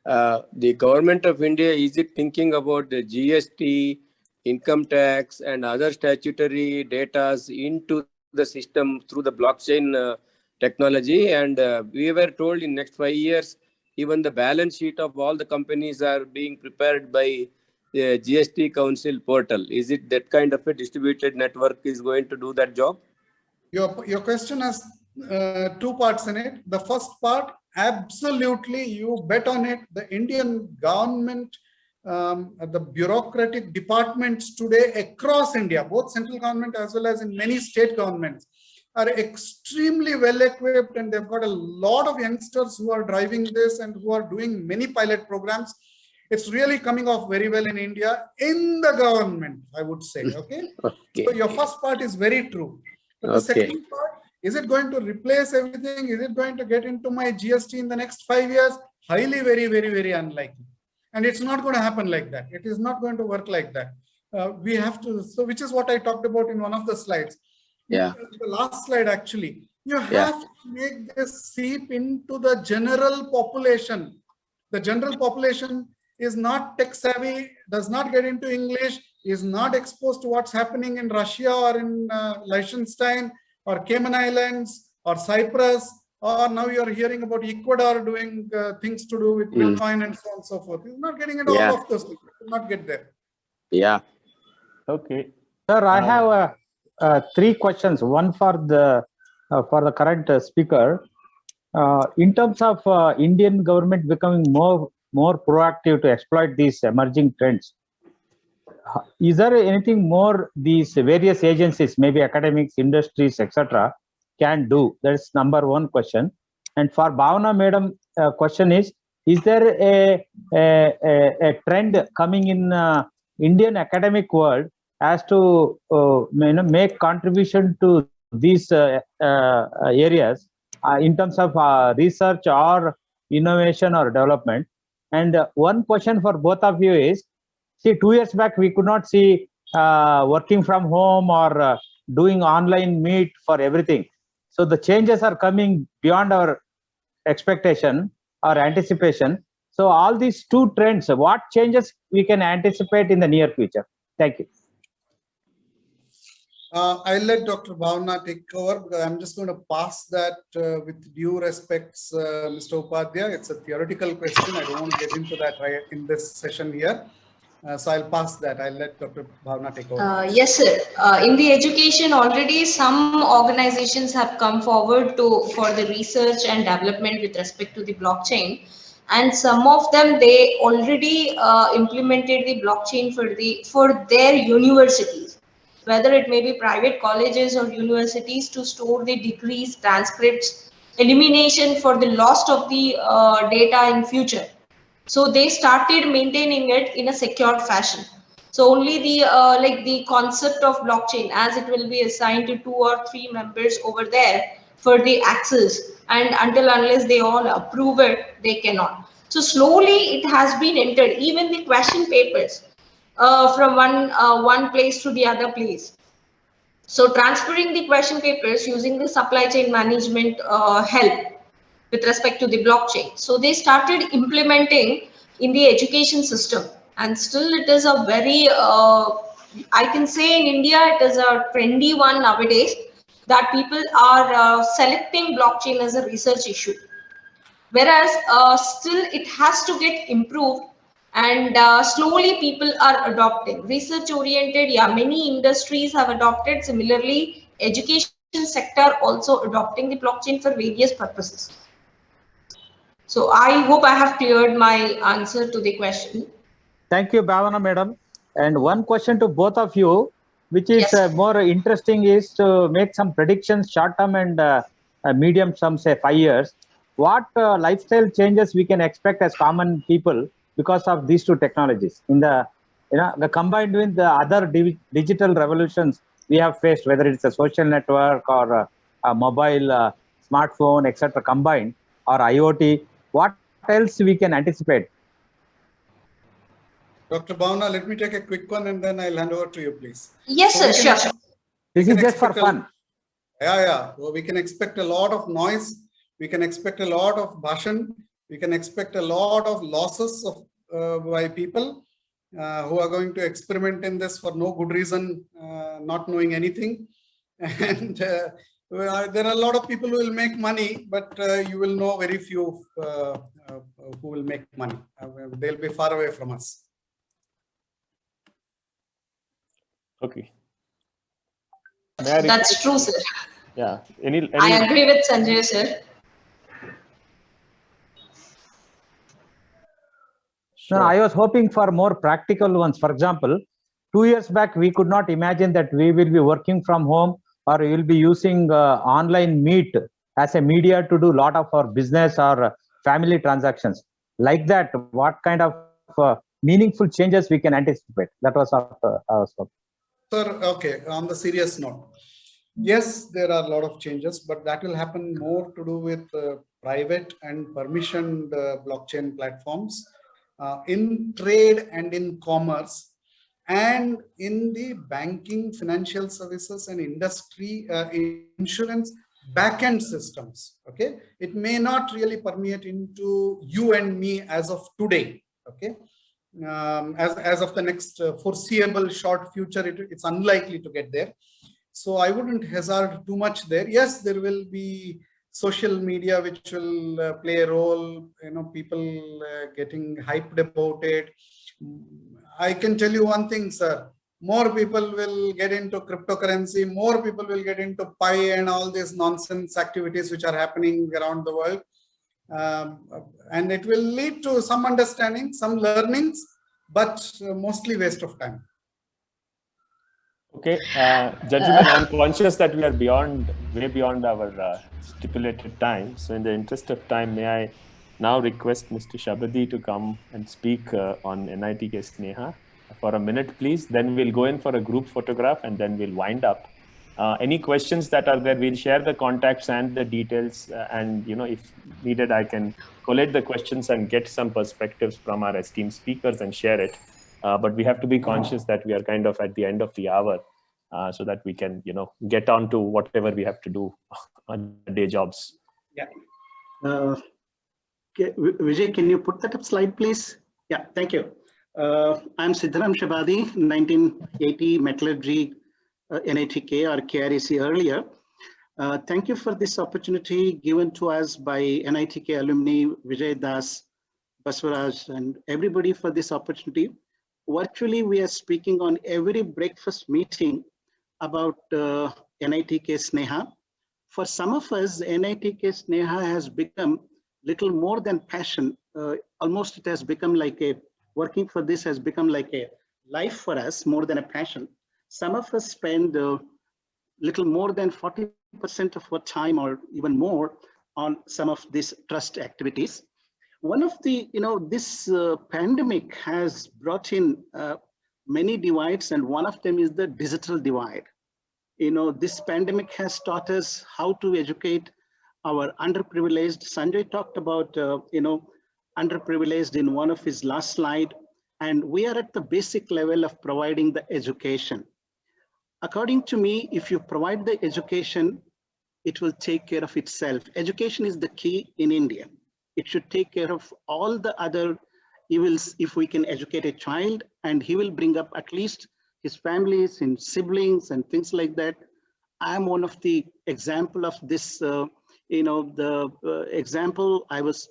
The government of India, is it thinking about the GST, income tax, and other statutory data into the system through the blockchain technology? And we were told in next 5 years, even the balance sheet of all the companies are being prepared by the GST Council portal. Is it that kind of a distributed network is going to do that job? Your question has two parts in it. The first part, absolutely, you bet on it. The Indian government, the bureaucratic departments today across India, both central government as well as in many state governments, are extremely well equipped, and they've got a lot of youngsters who are driving this and who are doing many pilot programs. It's really coming off very well in India, in the government, I would say. Okay. So your first part is very true. But the second part, is it going to replace everything? Is it going to get into my GST in the next 5 years? Highly, very, very, very unlikely. And it's not going to happen like that. It is not going to work like that. We have to, so which is what I talked about in one of the slides. Yeah. The last slide, actually. You have to make this seep into the general population. The general population is not tech savvy, does not get into English, is not exposed to what's happening in Russia or in Liechtenstein or Cayman Islands or Cyprus, or now you're hearing about Ecuador doing things to do with Bitcoin and so on and so forth. He's not getting into all of those things. He will not get there. Yeah. Okay. Sir, I have 3 questions. One for the current speaker. In terms of Indian government becoming more proactive to exploit these emerging trends, is there anything more these various agencies, maybe academics, industries, etc., can do? That's number 1 question. And for Bhavna Madam, question is there a trend coming in Indian academic world as to make contribution to these areas in terms of research or innovation or development? And one question for both of you is, see, 2 years back, we could not see working from home or doing online meet for everything. So the changes are coming beyond our expectation or anticipation. So all these 2 trends, what changes we can anticipate in the near future? Thank you. I'll let Dr. Bhavna take over, because I'm just going to pass that with due respects, Mr. Upadhyay. It's a theoretical question. I don't want to get into that right in this session here. So I'll pass that. I'll let Dr. Bhavna take over. Yes, sir. In the education, already some organizations have come forward for the research and development with respect to the blockchain. And some of them, they already implemented the blockchain for their universities. whether it may be private colleges or universities, to store the degrees, transcripts, elimination for the loss of the data in future. So they started maintaining it in a secure fashion. So only the like the concept of blockchain, as it will be assigned to 2 or 3 members over there for the access, and unless they all approve it, they cannot. So slowly it has been entered, even the question papers from one place to the other place. So transferring the question papers using the supply chain management help with respect to the blockchain. So they started implementing in the education system, and still it is a very, I can say in India, it is a trendy one nowadays, that people are selecting blockchain as a research issue. Whereas still it has to get improved, and slowly people are adopting. Research oriented, yeah, many industries have adopted. Similarly, education sector also adopting the blockchain for various purposes. So I hope I have cleared my answer to the question. Thank you, Bhavana madam. And one question to both of you, which is Yes. more interesting, is to make some predictions, short term and medium term, say 5 years. What lifestyle changes we can expect as common people because of these two technologies? In the, the combined with the other digital revolutions we have faced, whether it's a social network or a mobile, smartphone, etc., combined, or IoT. What else we can anticipate? Dr. Bhavana, let me take a quick one and then I'll hand over to you, please. Yes, So sir, sure. This is just for fun. Yeah. So we can expect a lot of noise. We can expect a lot of bhashan. We can expect a lot of losses of by people who are going to experiment in this for no good reason, not knowing anything. And there are a lot of people who will make money, but you will know very few who will make money. They'll be far away from us. Okay. That's true, sir. Yeah. I agree with Sanjay, sir. No, I was hoping for more practical ones. For example, 2 years back, we could not imagine that we will be working from home or we will be using online Meet as a media to do a lot of our business or family transactions. Like that, what kind of meaningful changes we can anticipate? That was our hoping. Sir, okay, on the serious note, yes, there are a lot of changes, but that will happen more to do with private and permissioned blockchain platforms in trade and in commerce, and in the banking, financial services and industry, insurance backend systems. Okay, it may not really permeate into you and me as of today. Okay. As of the next foreseeable short future, it's unlikely to get there. So I wouldn't hazard too much there. Yes, there will be social media which will play a role, people getting hyped about it. I can tell you one thing, sir. More people will get into cryptocurrency, more people will get into Pi and all these nonsense activities which are happening around the world. And it will lead to some understanding, some learnings, but mostly waste of time. Okay, gentlemen, I'm conscious that we are way beyond our stipulated time. So in the interest of time, may I now request Mr. Shabadi to come and speak on NITK Sneha for a minute, please. Then we'll go in for a group photograph and then we'll wind up. Any questions that are there, we'll share the contacts and the details. And, if needed, I can collate the questions and get some perspectives from our esteemed speakers and share it. But we have to be conscious that we are kind of at the end of the hour so that we can, get on to whatever we have to do on day jobs. Yeah. Vijay, can you put that up slide, please? Yeah, thank you. I'm Siddharam Shabadi, 1980 Metallurgy, NITK or KREC earlier. Thank you for this opportunity given to us by NITK alumni, Vijay Das, Baswaraj, and everybody for this opportunity. Virtually, we are speaking on every breakfast meeting about NITK Sneha. For some of us, NITK Sneha has become little more than passion. Almost it has become like working for this has become like a life for us more than a passion. some of us spend little more than 40% of our time or even more on some of these trust activities. One of the, this pandemic has brought in many divides, and one of them is the digital divide. This pandemic has taught us how to educate our underprivileged. Sanjay talked about, underprivileged in one of his last slide, and we are at the basic level of providing the education. According to me, if you provide the education, it will take care of itself. Education is the key in India. It should take care of all the other evils. If we can educate a child and he will bring up at least his families and siblings and things like that. I'm one of the example of this, example.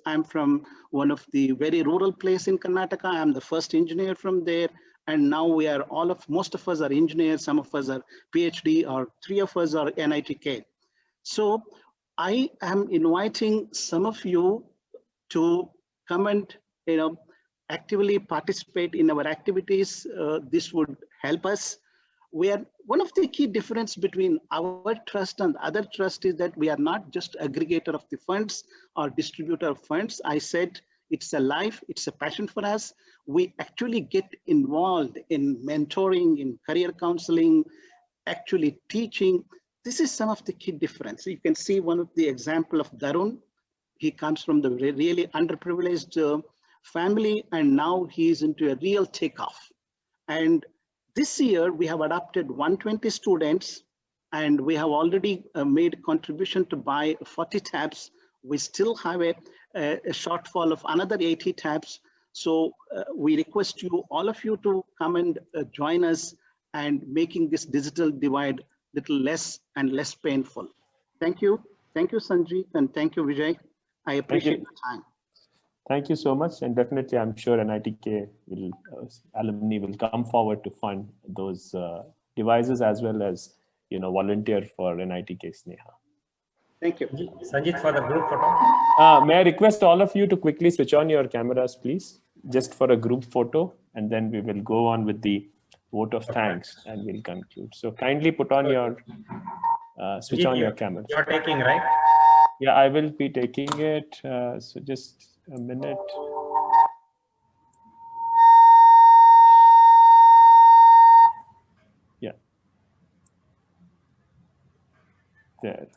I'm from one of the very rural place in Karnataka. I'm the first engineer from there. And now we are most of us are engineers. Some of us are PhD, or 3 of us are NITK. So I am inviting some of you to come and, actively participate in our activities. This would help us. One of the key difference between our trust and other trust is that we are not just aggregator of the funds or distributor of funds. I said it's a life, it's a passion for us. We actually get involved in mentoring, in career counseling, actually teaching. This is some of the key difference. You can see one of the example of Darun. He comes from the really underprivileged family, and now he is into a real takeoff. And this year we have adopted 120 students, and we have already made contribution to buy 40 tabs. We still have a shortfall of another 80 tabs. So we request you, all of you, to come and join us and making this digital divide little less and less painful. Thank you. Thank you, Sanjeev, and thank you, Vijay. I appreciate the time. Thank you so much. And definitely, I'm sure NITK alumni will come forward to fund those devices, as well as, volunteer for NITK Sneha. Thank you. Sanjit, for the group photo. May I request all of you to quickly switch on your cameras, please, just for a group photo, and then we will go on with the vote of thanks and we'll conclude. So kindly put on your, switch on your cameras. You're taking, right? Yeah, I will be taking it. So just a minute. Yeah. There.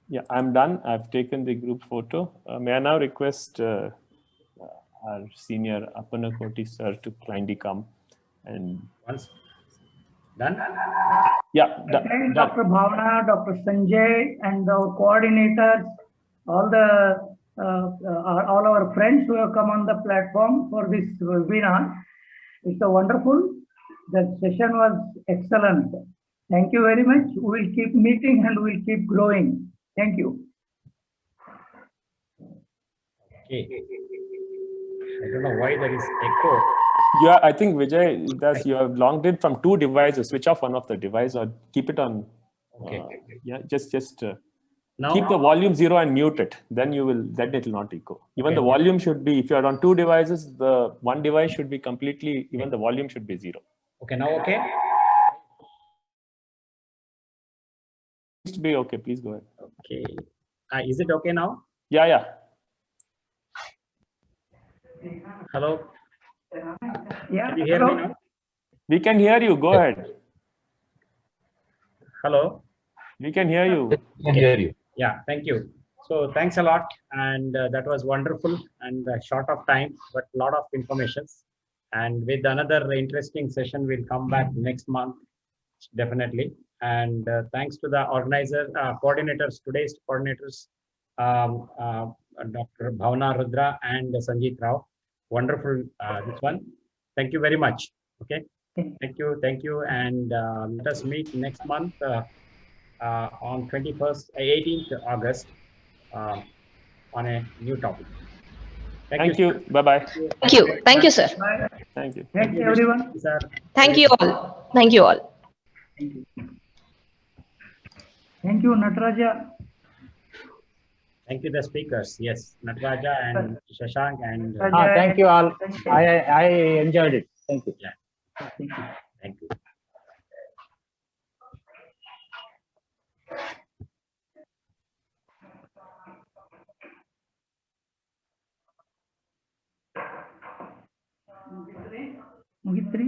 Yeah, I'm done. I've taken the group photo. May I now request our senior Appanakoti sir to kindly come and once done. Yeah, Dr. Bhavana, Dr. Sanjay, and our coordinators, all our friends who have come on the platform for this webinar. It's a wonderful. The session was excellent. Thank you very much. We will keep meeting and we will keep growing. Thank you. Okay. I don't know why there is echo. Yeah, I think Vijay, you have logged in from 2 devices. Switch off one of the device or keep it on. Okay. Yeah, just now, keep the volume 0 and mute it. Then it will not echo. Even the volume should be, if you are on 2 devices, the one device should be completely, even the volume should be 0. Okay, now okay? Seems to be okay. Please go ahead. Okay. Is it okay now? Yeah. Hello? Yeah. Can you hear me now? We can hear you. Go ahead. Hello? We can hear you. We can hear you. Yeah, thank you. So thanks a lot. And that was wonderful and short of time, but a lot of information. And with another interesting session, we'll come back next month, definitely. And thanks to the organizer, coordinators, today's coordinators, Dr. Bhavana Rudra and Sanjeet Rao. Wonderful, this one. Thank you very much. Okay. Thank you. And let us meet next month on 18th August on a new topic. Thank you. Bye-bye. Thank you. Thank you, sir. Thank you. Thank you, everyone. Sir. Thank you all. Thank you all. Thank you, Nataraja. Thank you, the speakers. Yes, Nataraja and Shashank and. Thank you all. I enjoyed it. Thank you. Yeah. Thank you. ಮುಗಿತ್ರಿ